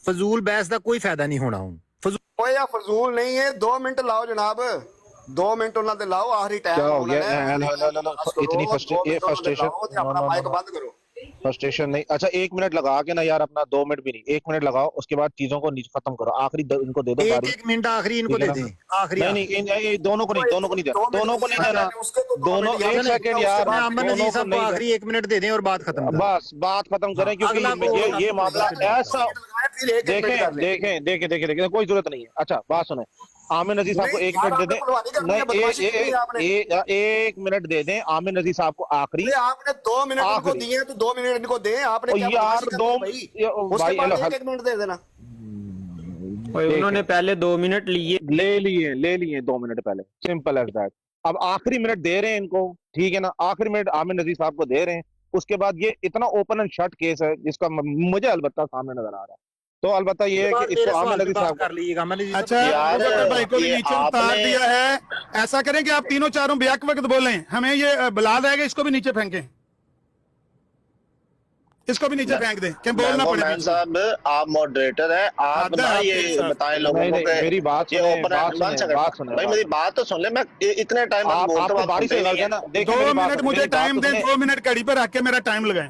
فضول بحث کا کوئی فائدہ نہیں ہونا ہوں فضول نہیں ہے 2 منٹ لاؤ جناب 2 منٹ انہوں نے لاؤ آخری ٹائم کیا ہو گیا اتنی فرسٹریشن اپنا مائک بند کرو فرسٹریشن نہیں اچھا 1 منٹ لگا کے نا یار اپنا 2 منٹ بھی نہیں 1 منٹ لگاؤ اس کے بعد چیزوں کو ختم کرو آخری ان کو دے دو باری 1 منٹ آخری ان کو دے دیں آخری نہیں دونوں کو نہیں دینا دونوں 1 سیکنڈ یار احمد نذیر صاحب کو آخری 1 منٹ دے دیں اور بات ختم بس بات ختم کریں کیونکہ یہ معاملہ ایسا دیکھیں کوئی ضرورت نہیں ہے اچھا بات سنیں عامر نذیر صاحب کو 1 منٹ دے دیں 1 منٹ دے دیں عامر نذیر صاحب کو آخری آپ نے 2 منٹ ان کو دیے تو 2 منٹ ان کو دیں آپ نے یار 2 منٹ دے دینا انہوں نے پہلے 2 منٹ لے لیے 2 منٹ پہلے سمپل ایز دیٹ اب آخری منٹ دے رہے ہیں ان کو ٹھیک ہے نا آخری منٹ عامر نذیر صاحب کو دے رہے ہیں اس کے بعد یہ اتنا اوپن اینڈ شٹ کیس ہے جس کا مجھے البتہ سامنے نظر آ رہا ہے تو البتہ یہ ہے کہ اس کو عامر نذیر صاحب کر لیجیے گا اچھا بھائی کو بھی نیچے اتار دیا ہے ایسا کریں کہ آپ تینوں چاروں بیک وقت بولیں ہمیں یہ بلال آئے گا اس کو بھی نیچے پھینکیں اس کو بھی نیچے پھینک دیں کہ بولنا پڑے صاحب آپ ماڈریٹر ہیں آپ نہ یہ بتائیں لوگوں کو کہ میری بات سنیں بھائی میری بات تو سن لیں میں اتنے ٹائم آپ کو باری سے لگ گیا نا 2 منٹ مجھے ٹائم دیں 2 منٹ کڑی پر رکھ کے میرا ٹائم لگائیں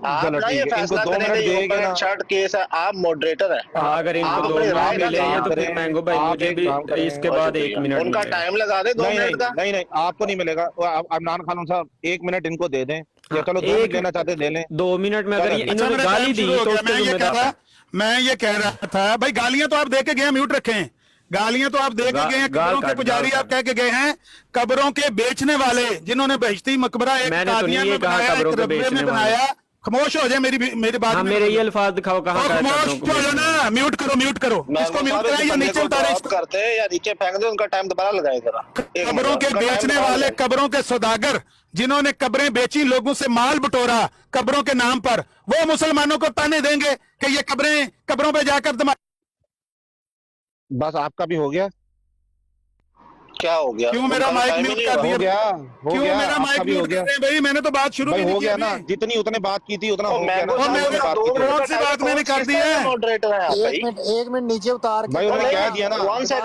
آپ نہ یہ فیصلہ کریں کہ یہ اوپن اینڈ شٹ کیس ہے آپ ماڈریٹر ہیں اگر ان کو 2 منٹ ملے ہیں تو پھر مینگو بھائی مجھے بھی اس کے بعد 1 منٹ ان کا ٹائم لگا دیں 2 منٹ کا نہیں آپ کو نہیں ملے گا عمران خان صاحب 1 منٹ ان کو دے دیں یا چلو 2 منٹ لینا چاہتے دے لیں 2 منٹ میں اگر انہوں نے گالی دی تو اس کے ذمہ دار میں یہ کہہ رہا تھا بھائی گالیاں تو آپ دے کے گئے میوٹ رکھیں گالیاں تو آپ دے کے گئے ہیں قبروں کے پجاری آپ کہہ کے گئے ہیں قبروں کے بیچنے والے جنہوں نے بہشتی مقبرہ ایک قادیان میں بنایا ایک ربوے میں بنایا خاموش ہو جائے میری بات میرے یہ الفاظ دکھاؤ کہاں خاموش ہو جاؤ نا میوٹ کرو اس کو میوٹ کریں یا نیچے اتارے کرتے ہیں یا نیچے پھینک دیں ان کا ٹائم دوبارہ لگائے ذرا قبروں کے بیچنے والے قبروں کے سوداگر جنہوں نے قبریں بیچی لوگوں سے مال بٹورا قبروں کے نام پر وہ مسلمانوں کو تانے دیں گے کہ یہ قبروں پہ جا کر بس آپ کا بھی ہو گیا کیا ہو گیا کیوں میرا مائک میوٹ کر دیا کیوں میرا مائک میوٹ کر دیں بھائی میں نے تو بات شروع کی ہو گیا نا جتنی اتنے بات کی تھی اتنا ہو گیا کون سی بات میں نے کر دی ہے 1 منٹ نیچے اتار کے بھائی انہوں نے کہہ دیا نا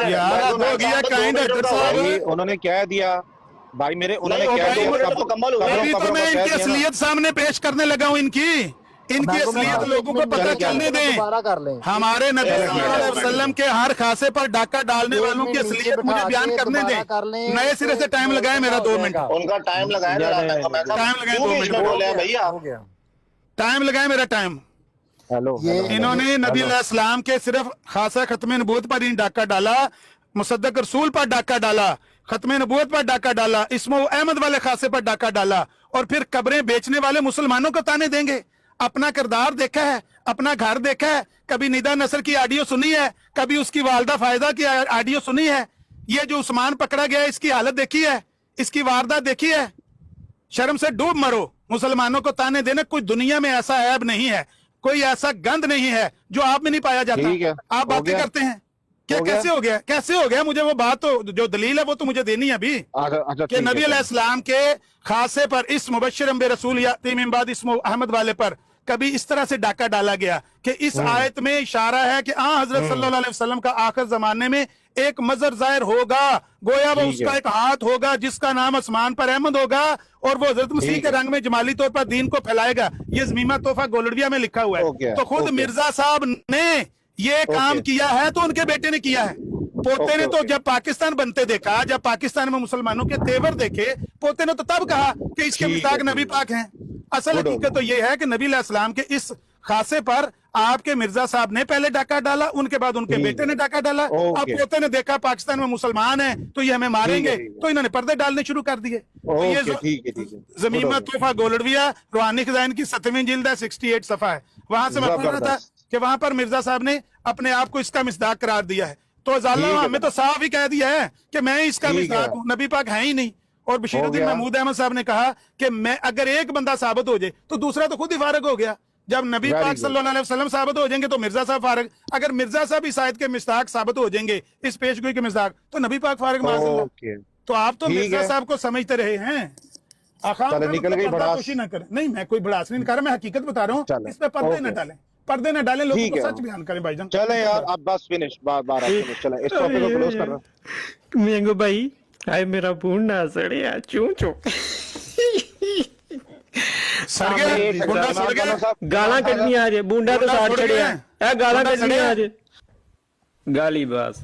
یار ہو گیا کائنڈ ڈاکٹر صاحب انہوں نے کہہ دیا بھائی میرے انہوں نے کہہ دیا ابھی تو میں ان کی اصلیت سامنے پیش کرنے لگا ہوں ان کی اصلیت لوگوں کو پتہ چلنے دیں ہمارے نبی صلی اللہ علیہ وسلم کے ہر خاصے پر ڈاکہ ڈالنے والوں کی اصلیت مجھے بیان کرنے دیں نئے سرے سے ٹائم لگائے میرا 2 منٹ ان کا ٹائم لگائے ٹائم لگائے میرا ٹائم انہوں نے نبی علیہ السلام کے صرف خاصہ ختم نبوت پر ہی ڈاکہ ڈالا مصدق رسول پر ڈاکہ ڈالا ختم نبوت پر ڈاکہ ڈالا اسم احمد والے خاصے پر ڈاکہ ڈالا اور پھر قبریں بیچنے والے مسلمانوں کو تانے دیں گے اپنا کردار دیکھا ہے اپنا گھر دیکھا ہے کبھی ندا نصر کی آڈیو سنی ہے کبھی اس کی والدہ فائدہ کی آڈیو سنی ہے یہ جو عثمان پکڑا گیا اس کی حالت دیکھی ہے اس کی واردات دیکھی ہے شرم سے ڈوب مرو مسلمانوں کو تانے دینے کوئی دنیا میں ایسا عیب نہیں ہے کوئی ایسا گند نہیں ہے جو آپ میں نہیں پایا جاتا آپ باتیں کرتے ہیں کیا کیسے ہو گیا مجھے وہ بات تو جو دلیل ہے وہ تو مجھے دینی ہے ابھی کہ نبی علیہ السلام کے خاصے پر اس مبشر برسول یاتی من بعد اسم احمد والے پر کبھی اس طرح سے ڈاکہ ڈالا گیا کہ اس آیت میں اشارہ ہے کہ حضرت صلی اللہ علیہ وسلم کا آخر زمانے میں ایک مظہر ظاہر ہوگا گویا وہ اس کا ایک ہاتھ ہوگا جس کا نام آسمان پر احمد ہوگا اور وہ حضرت مسیح کے رنگ میں جمالی طور پر دین کو پھیلائے گا یہ زمیمہ تحفہ گولڑویہ میں لکھا ہوا ہے تو خود مرزا صاحب نے یہ کام کیا ہے تو ان کے بیٹے نے کیا ہے پوتے نے تو جب پاکستان بنتے دیکھا جب پاکستان میں مسلمانوں کے تیور دیکھے پوتے نے تو تب کہا کہ اس کے مصداق نبی پاک ہیں اصل حقیقت تو یہ ہے کہ نبی علیہ السلام کے اس خاصے پر آپ کے مرزا صاحب نے پہلے ڈاکہ ڈالا ان کے بعد ان کے بیٹے نے ڈاکہ ڈالا اب پوتے نے دیکھا پاکستان میں مسلمان ہیں تو یہ ہمیں ماریں گے تو انہوں نے پردے ڈالنے شروع کر دیے زمیمہ تحفہ گولڑویہ روحانی خزائن کی 7ویں جلد ہے 68 صفحہ ہے وہاں سے میں پڑھ رہا تھا کہ وہاں پر مرزا صاحب نے اپنے آپ کو اس کا مصداق قرار دیا ہے تو ہمیں تو صاف ہی کہہ دیا ہے کہ میں اس کا مصداق ہوں نبی پاک ہے ہی نہیں اور بشیر الدین محمود احمد صاحب نے کہا کہ میں اگر ایک بندہ ثابت ہو جائے تو دوسرا تو خود ہی فارغ ہو گیا جب نبی پاک صلی اللہ علیہ وسلم ثابت ہو جائیں گے تو مرزا صاحب فارغ اگر مرزا صاحب اس آیت کے مصداق ثابت ہو جائیں گے اس پیش گوئی کے مصداق تو نبی پاک فارغ معاذ اللہ تو آپ تو مرزا صاحب کو سمجھتے رہے ہیں نہیں میں کوئی بڑاس نہیں کر رہا میں حقیقت بتا رہا ہوں اس پہ پردے نہ ڈالیں पर्दे न डालें, लोगों ठीक को है। सच बयान करें भाईजान। चले यार, अब बस फिनिश, बारह फिनिश, चले इस टॉपिक को क्लोज कर रहे हैं। मैंगो भाई आए मेरा बूंद ना सड़े यार, चूं चूं सड़ गया बुंडा, सड़ गया। गाला कटनी आ जाए, बूंदा तो बूंदा साड़ सड़ चढ़े गया। है गाला बूंदा कटनी सड़ आ गया। जाए, गाली बस।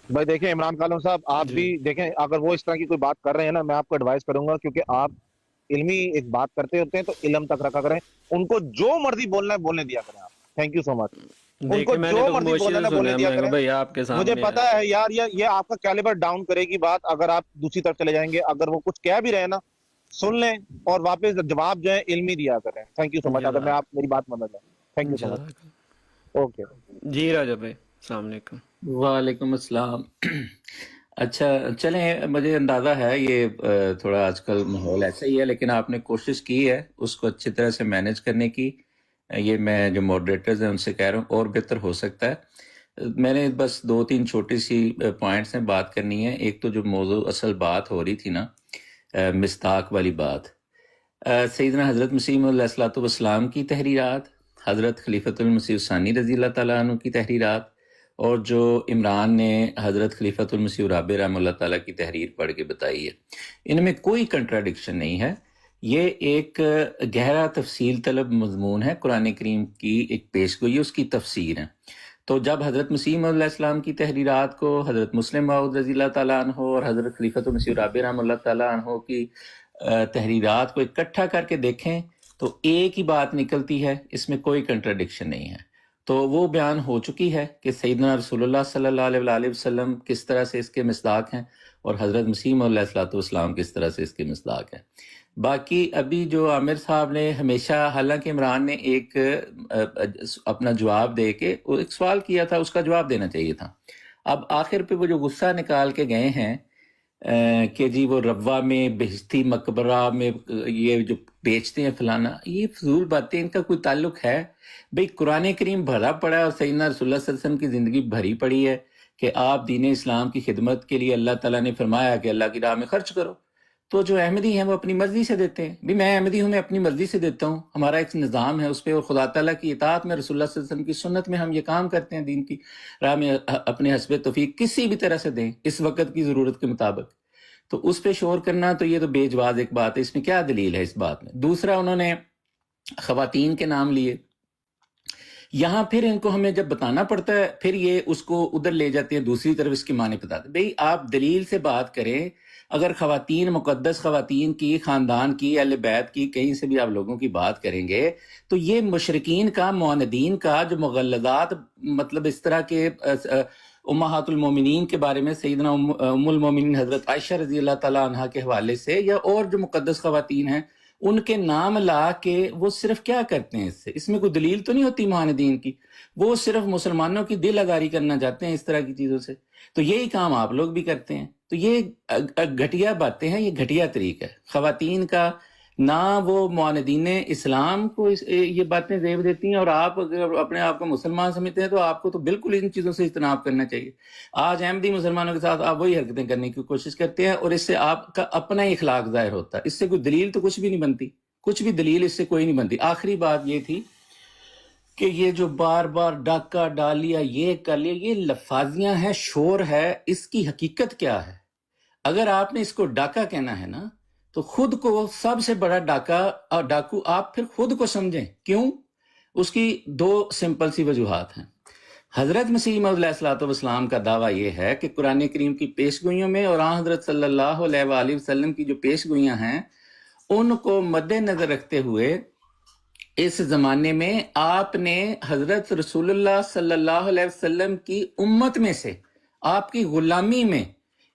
भाई देखें इमरान खान साहब, आप भी देखें, अगर वो इस तरह की कोई बात कर रहे हैं ना, मैं आपको एडवाइस करूंगा, क्योंकि आप इल्मी एक बात करते होते हैं तो इल्म तक रखा करें। उनको जो मर्जी बोलना है बोलने दिया करें आप। Thank you so much. उनको देखिए मैंने जो तो मर्जी खामोशी बोलना से है बोलने सुना दिया मैंगो करें। भाई आपके सामने। मुझे पता है यार, ये आपका कैलिबर डाउन करेगी बात अगर आप दूसरी तरफ चले जाएंगे। अगर वो कुछ कह भी रहे हैं ना, सुन लें और वापस जवाब जो है इल्मी दिया करें। थैंक यू सो मच, अगर मैं आप मेरी बात समझ लें। Thank you so much. Okay जी राजा भाई, अस्सलाम वालेकुम। वालेकुम अस्सलाम। अच्छा चलें, मुझे अंदाज़ा है ये थोड़ा आजकल माहौल ऐसा ही है, लेकिन आपने कोशिश की है उसको अच्छी तरह से मैनेज करने की। ये मैं जो मॉडरेटर्स हैं उनसे कह रहा हूँ, और बेहतर हो सकता है। मैंने बस 2-3 छोटी सी पॉइंट्स में बात करनी है। एक तो जो मौजू असल बात हो रही थी ना, मिस्ताक वाली बात, सैयदना हज़रत मसीह मौऊद अलैहिस्सलाम की तहरीरात, हज़रत खलीफतुल मसीह सानी रज़ी अल्लाह ताला अन्हु की तहरीरात, और जो इमरान ने हज़रत खलीफतुल मसीह राबे रहमतुल्लाह ताला की तहरीर पढ़ के बताई है, इनमें कोई कंट्राडिक्शन नहीं है। ये एक गहरा तफसील तलब मजमून है, कुरान करीम की एक पेशगोई, उसकी तफसीर है। तो जब हज़रत मसीह मौऊद अलैहिस्सलाम की तहरीरात को हज़रत मुस्लिम मौऊद रज़ी अल्लाह ताला अन्हु और हज़रत खलीफतुल मसीह राबे रहमतुल्लाह ताला अन्हु की तहरीरात को इकट्ठा करके देखें तो एक ही बात निकलती है, इसमें कोई कंट्राडिक्शन नहीं है। तो वो बयान हो चुकी है कि सैयदना रसूलुल्लाह सल्लल्लाहु अलैहि वसल्लम किस तरह से इसके मिस्दाक हैं और हज़रत मसीह मौऊद अलैहिस्सलाम किस तरह से इसके मिस्दाक हैं। बाकी अभी जो आमिर साहब ने हमेशा, हालांकि इमरान ने एक अपना जवाब दे के एक सवाल किया था, उसका जवाब देना चाहिए था। अब आखिर पे वो जो गुस्सा निकाल के गए हैं कि जी वो रवा में, बेहस्ती मकबरा में ये जो बेचते हैं फलाना, ये फजूल बातें, इनका कोई ताल्लुक है? भाई कुरान करीम भरा पड़ा है और सैयदना रसूलुल्लाह सल्लल्लाहु अलैहि वसल्लम की ज़िंदगी भरी पड़ी है कि आप दीन इस्लाम की खिदमत के लिए अल्लाह ताला ने फरमाया कि अल्लाह की राह में खर्च करो। तो जो अहमदी हैं वो अपनी मर्जी से देते हैं। भी मैं अहमदी हूँ, मैं अपनी मर्जी से देता हूँ, हमारा एक निज़ाम है उस पर, और खुदा ताला की इताअत में, रसूलुल्लाह सल्लल्लाहु अलैहि वसल्लम की सुन्नत में हम ये काम करते हैं, दीन की राह में अपने हस्बे तौफीक किसी भी तरह से दें इस वक्त की ज़रूरत के मुताबिक। तो उस पर शोर करना तो ये तो बेजवाज एक बात है, इसमें क्या दलील है इस बात में? दूसरा, उन्होंने ख़वातीन के नाम लिए, यहाँ फिर इनको हमें जब बताना पड़ता है फिर ये उसको उधर ले जाते हैं, दूसरी तरफ इसके माने बताते हैं। भाई आप दलील से बात करें, अगर ख़वातीन, मुक़द्दस ख़वातीन की, ख़ानदान की, अहले बैत की, कहीं से भी आप लोगों की बात करेंगे तो ये मुशरिकीन का, मुआनदीन का जो मुग़ल्लज़ात, मतलब इस तरह के उम्महातुल मोमिनीन के बारे में, सैयदना उम्मुल मोमिनीन हज़रत आयशा रज़ी अल्लाह ताला अन्हा के हवाले से, या और जो मुक़द्दस ख़वातीन हैं उनके नाम ला के वो सिर्फ क्या करते हैं, इसमें कोई दलील तो नहीं होती मुआनदीन की, वो सिर्फ मुसलमानों की दिल आगारी करना चाहते हैं इस तरह की चीज़ों से। तो यही काम आप लोग भी करते हैं। तो ये घटिया बातें हैं, ये घटिया तरीका है ख़वातीन का। ना वो मुआनदीन इस्लाम को ये बातें ज़ेब देती हैं, और आप अगर अपने आप को मुसलमान समझते हैं तो आपको तो बिल्कुल इन चीज़ों से इज्तनाब करना चाहिए। आज अहमदी मुसलमानों के साथ आप वही हरकतें करने की कोशिश करते हैं और इससे आपका अपना ही इखलाक ज़ाहिर होता है। इससे कोई दलील तो कुछ भी नहीं बनती, कुछ भी दलील इससे कोई नहीं बनती। आखिरी बात ये थी कि ये जो बार बार डाका डाल लिया, ये कर लिया, ये लफाजियाँ हैं, शोर है, इसकी हकीकत क्या है? अगर आपने इसको डाका कहना है ना, तो खुद को सबसे बड़ा डाकू आप फिर खुद को समझें। क्यों? उसकी 2 सिंपल सी वजूहात हैं। हज़रत मसीह मौऊद अलैहिस्सलाम का दावा यह है कि कुरान करीम की पेशगोइयों में और हज़रत सल्लल्लाहु अलैहि वसल्लम की जो पेशगोइयाँ हैं उनको मद्देनज़र रखते हुए इस ज़माने में आपने हज़रत रसूलुल्लाह सल्लल्लाहु अलैहि वसल्लम की उम्मत में से, आपकी गुलामी में,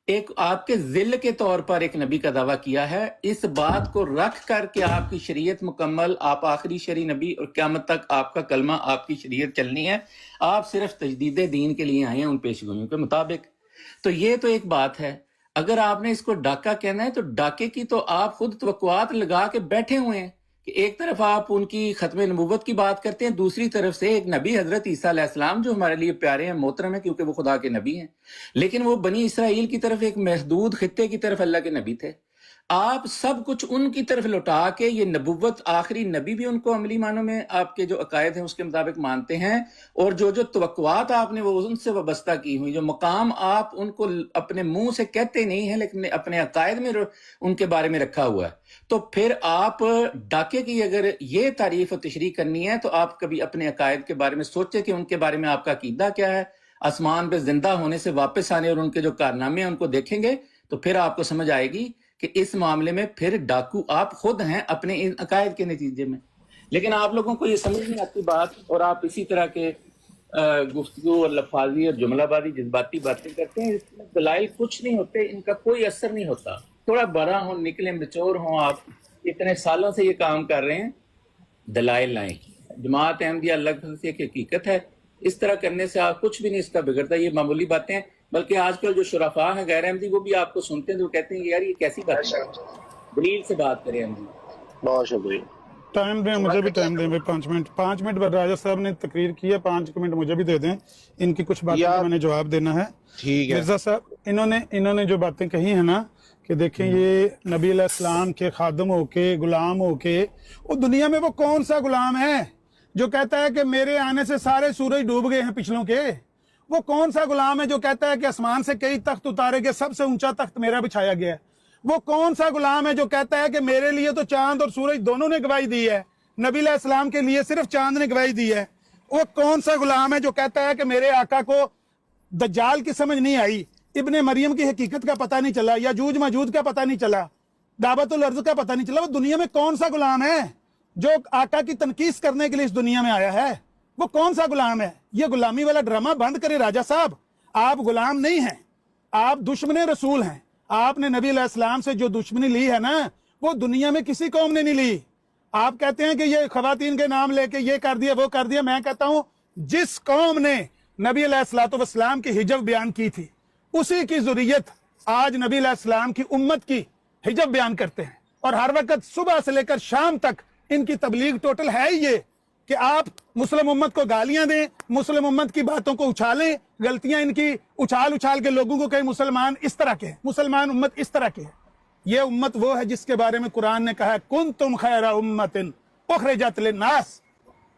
एक आपके ज़िल के तौर पर एक नबी का दावा किया है। इस बात को रख कर के आपकी शरीयत मुकम्मल, आप आखिरी शरी नबी और क़यामत तक आपका कलमा, आपकी शरीयत चलनी है। आप सिर्फ तजदीद दीन के लिए आए हैं उन पेशगोइयों के मुताबिक। तो ये तो एक बात है। अगर आपने इसको डाका कहना है तो डाके की तो आप खुद तवक्कुआत लगा के बैठे हुए हैं कि एक तरफ आप उनकी खत्म नबूवत की बात करते हैं, दूसरी तरफ से एक नबी हजरत ईसा अलैहिस्सलाम जो हमारे लिए प्यारे हैं, मोहतरम है, क्योंकि वो खुदा के नबी हैं, लेकिन वो बनी इसराइल की तरफ एक महदूद खित्ते की तरफ अल्लाह के नबी थे। آپ سب کچھ ان کی طرف لوٹا کے یہ نبوت آخری نبی بھی ان کو عملی معنوں میں آپ کے جو عقائد ہیں اس کے مطابق مانتے ہیں، اور جو توقعات آپ نے وہ ان سے وابستہ کی ہوئی، جو مقام آپ ان کو اپنے منہ سے کہتے نہیں ہیں لیکن اپنے عقائد میں ان کے بارے میں رکھا ہوا ہے، تو پھر آپ ڈاکے کی اگر یہ تعریف و تشریح کرنی ہے تو آپ کبھی اپنے عقائد کے بارے میں سوچیں کہ ان کے بارے میں آپ کا عقیدہ کیا ہے۔ آسمان پہ زندہ ہونے سے واپس آنے اور ان کے جو کارنامے ہیں ان کو دیکھیں گے تو پھر آپ کو سمجھ آئے گی کہ اس معاملے میں پھر ڈاکو آپ خود ہیں اپنے ان عقائد کے نتیجے میں۔ لیکن آپ لوگوں کو یہ سمجھ نہیں آتی بات، اور آپ اسی طرح کے گفتگو اور لفاظی اور جملہ بازی جذباتی باتیں کرتے ہیں، اس میں دلائل کچھ نہیں ہوتے، ان کا کوئی اثر نہیں ہوتا۔ تھوڑا بڑا ہوں، نکلے میچور ہوں، آپ اتنے سالوں سے یہ کام کر رہے ہیں، دلائل لائیں۔ جماعت احمدیہ الگ سے ایک حقیقت ہے، اس طرح کرنے سے آپ کچھ بھی نہیں اس کا بگڑتا، یہ معمولی باتیں ہیں۔ بلکہ آج کل جو شرفاء ہیں غیر احمدی وہ بھی آپ کو سنتے ہیں تو وہ کہتے ہیں یار یہ کیسی بات ہے، دلیل سے بات کریں احمدی۔ بہت شکریہ۔ ٹائم دیں، مجھے بھی ٹائم دیں بھائی، 5 منٹ راجہ صاحب نے تقریر کی ہے، 5 منٹ مجھے بھی دے دیں، ان کی کچھ باتوں کا میں نے جواب دینا ہے۔ ٹھیک ہے مرزا صاحب انہوں نے جو باتیں کہی ہیں نا کہ دیکھیں یہ نبی علیہ السلام کے خادم ہو کے، غلام ہو کے، وہ دنیا میں وہ کون سا غلام ہے جو کہتا ہے کہ میرے آنے سے سارے سورج ڈوب گئے ہیں پچھلوں کے؟ وہ کون سا غلام ہے جو کہتا ہے کہ آسمان سے کئی تخت اتارے گئے، سب سے اونچا تخت میرا بچھایا گیا ہے؟ وہ کون سا غلام ہے جو کہتا ہے کہ میرے لیے تو چاند اور سورج دونوں نے گواہی دی ہے، نبی علیہ السلام کے لیے صرف چاند نے گواہی دی ہے؟ وہ کون سا غلام ہے جو کہتا ہے کہ میرے آقا کو دجال کی سمجھ نہیں آئی، ابن مریم کی حقیقت کا پتہ نہیں چلا، یاجوج ماجوج کا پتہ نہیں چلا، دعوت الارض کا پتہ نہیں چلا؟ وہ دنیا میں کون سا غلام ہے جو آقا کی تنقیص کرنے کے لیے اس دنیا میں آیا ہے؟ وہ کون سا غلام ہے؟ یہ غلامی والا ڈرامہ بند کرے راجہ صاحب، آپ غلام نہیں ہیں، آپ دشمن رسول ہیں۔ آپ نے نبی علیہ السلام سے جو دشمنی لی ہے نا وہ دنیا میں کسی قوم نے نہیں لی۔ آپ کہتے ہیں کہ یہ خواتین کے نام لے کے یہ کر دیا وہ کر دیا، میں کہتا ہوں جس قوم نے نبی علیہ السلام کی حجب بیان کی تھی اسی کی ذریت آج نبی علیہ السلام کی امت کی حجب بیان کرتے ہیں، اور ہر وقت صبح سے لے کر شام تک ان کی تبلیغ ٹوٹل ہے ہی یہ کہ آپ مسلم امت کو گالیاں دیں، مسلم امت کی باتوں کو اچھالیں، غلطیاں ان کی اچھال کے لوگوں کو کہیں مسلمان اس طرح کے ہیں، مسلمان امت اس طرح کے ہے۔ یہ امت وہ ہے جس کے بارے میں قرآن نے کہا ہے کنتم خیر امت اخرجت للناس۔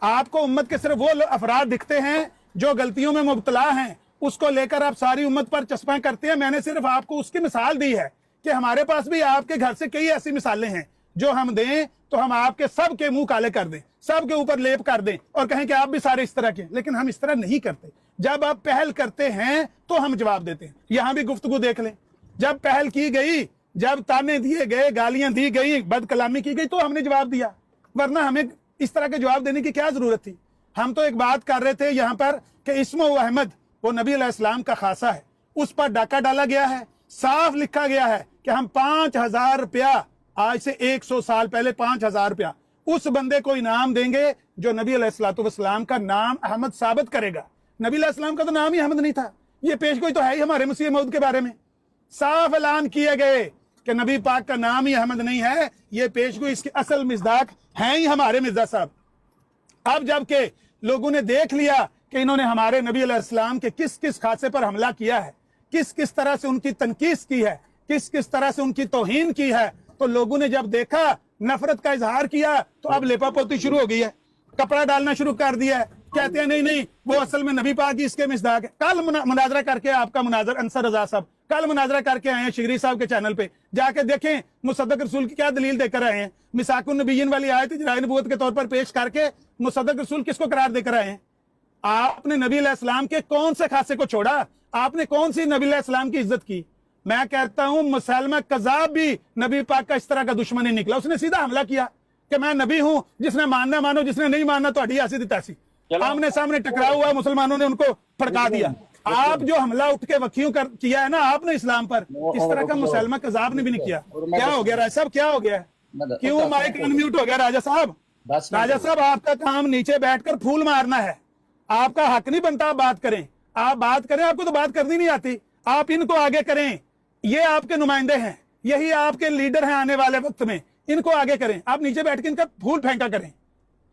آپ کو امت کے صرف وہ افراد دکھتے ہیں جو غلطیوں میں مبتلا ہیں، اس کو لے کر آپ ساری امت پر چسپاں کرتے ہیں۔ میں نے صرف آپ کو اس کی مثال دی ہے کہ ہمارے پاس بھی آپ کے گھر سے کئی ایسی مثالیں ہیں جو ہم دیں تو ہم آپ کے سب کے منہ کالے کر دیں، سب کے اوپر لیپ کر دیں اور کہیں کہ آپ بھی سارے اس طرح کے ہیں، لیکن ہم اس طرح نہیں کرتے۔ جب آپ پہل کرتے ہیں تو ہم جواب دیتے ہیں۔ یہاں بھی گفتگو دیکھ لیں، جب پہل کی گئی، جب تانے دیے گئے، گالیاں دی گئی، بد کلامی کی گئی تو ہم نے جواب دیا، ورنہ ہمیں اس طرح کے جواب دینے کی کیا ضرورت تھی؟ ہم تو ایک بات کر رہے تھے یہاں پر کہ اسمہ احمد وہ نبی علیہ السلام کا خاصہ ہے، اس پر ڈاکہ ڈالا گیا ہے، صاف لکھا گیا ہے کہ ہم 5000 روپیہ، آج سے 100 سال پہلے 5000 روپیہ اس بندے کو انعام دیں گے جو نبی علیہ السلام کا نام احمد ثابت کرے گا۔ نبی علیہ السلام کا تو نام ہی احمد نہیں تھا، یہ پیش گوئی تو ہے ہی ہمارے مسیح موعود کے بارے میں، صاف اعلان کیے گئے کہ نبی پاک کا نام ہی احمد نہیں ہے، یہ پیش گوئی اس کی اصل مصداق ہیں ہی ہمارے مرزا صاحب۔ اب جب کہ لوگوں نے دیکھ لیا کہ انہوں نے ہمارے نبی علیہ السلام کے کس کس خاصے پر حملہ کیا ہے، کس کس طرح سے ان کی تنقیص کی ہے، کس کس طرح سے ان کی توہین کی ہے، تو لوگوں نے جب دیکھا، نفرت کا اظہار کیا، تو اب لیپا پوتی شروع ہو گئی ہے، کپڑا ڈالنا شروع کر دیا ہے، کہتے ہیں نہیں وہ اصل میں نبی پاک ہی اس کے مصداق ہے۔ کل مناظرہ کر کے آپ کا مناظر انصر رضا صاحب کل مناظرہ کر کے آئے ہیں شگری صاحب کے چینل پہ، جا کے دیکھیں مصدق رسول کی کیا دلیل دے کر آئے ہیں، مساک النبیین والی آیت اجراء نبوت کے طور پر پیش کر کے مصدق رسول کس کو قرار دے کر آئے ہیں؟ آپ نے نبی علیہ السلام کے کون سے خاصے کو چھوڑا؟ آپ نے کون سی نبی علیہ السلام کی عزت کی؟ میں کہتا ہوں مسلمہ کذاب بھی نبی پاک کا اس طرح کا دشمن نہیں نکلا، اس نے سیدھا حملہ کیا کہ میں نبی ہوں، جس نے ماننا مانو، جس نے نہیں ماننا تو اڈی ایسی دی تیسی۔ آمنے سامنے ٹکرا ہوا، مسلمانوں نے ان کو پھڑکا دیا۔ آپ جو حملہ اٹھ کے وکیوں کیا ہے نا آپ نے اسلام پر، اس طرح کا مسلمہ کذاب نے بھی نہیں کیا۔ کیا ہو گیا راجہ صاحب، کیا ہو گیا ہے؟ کیوں مائک انمیوٹ ہو گیا راجہ صاحب؟ راجہ صاحب آپ کا کام نیچے بیٹھ کر پھول مارنا ہے، آپ کا حق نہیں بنتا آپ بات کریں، آپ بات کریں، آپ کو تو بات کرنی نہیں آتی، آپ ان کو آگے کریں، یہ آپ کے نمائندے ہیں، یہی آپ کے لیڈر ہیں آنے والے وقت میں، ان کو آگے کریں، آپ نیچے بیٹھ کے ان کا پھول پھینکا کریں،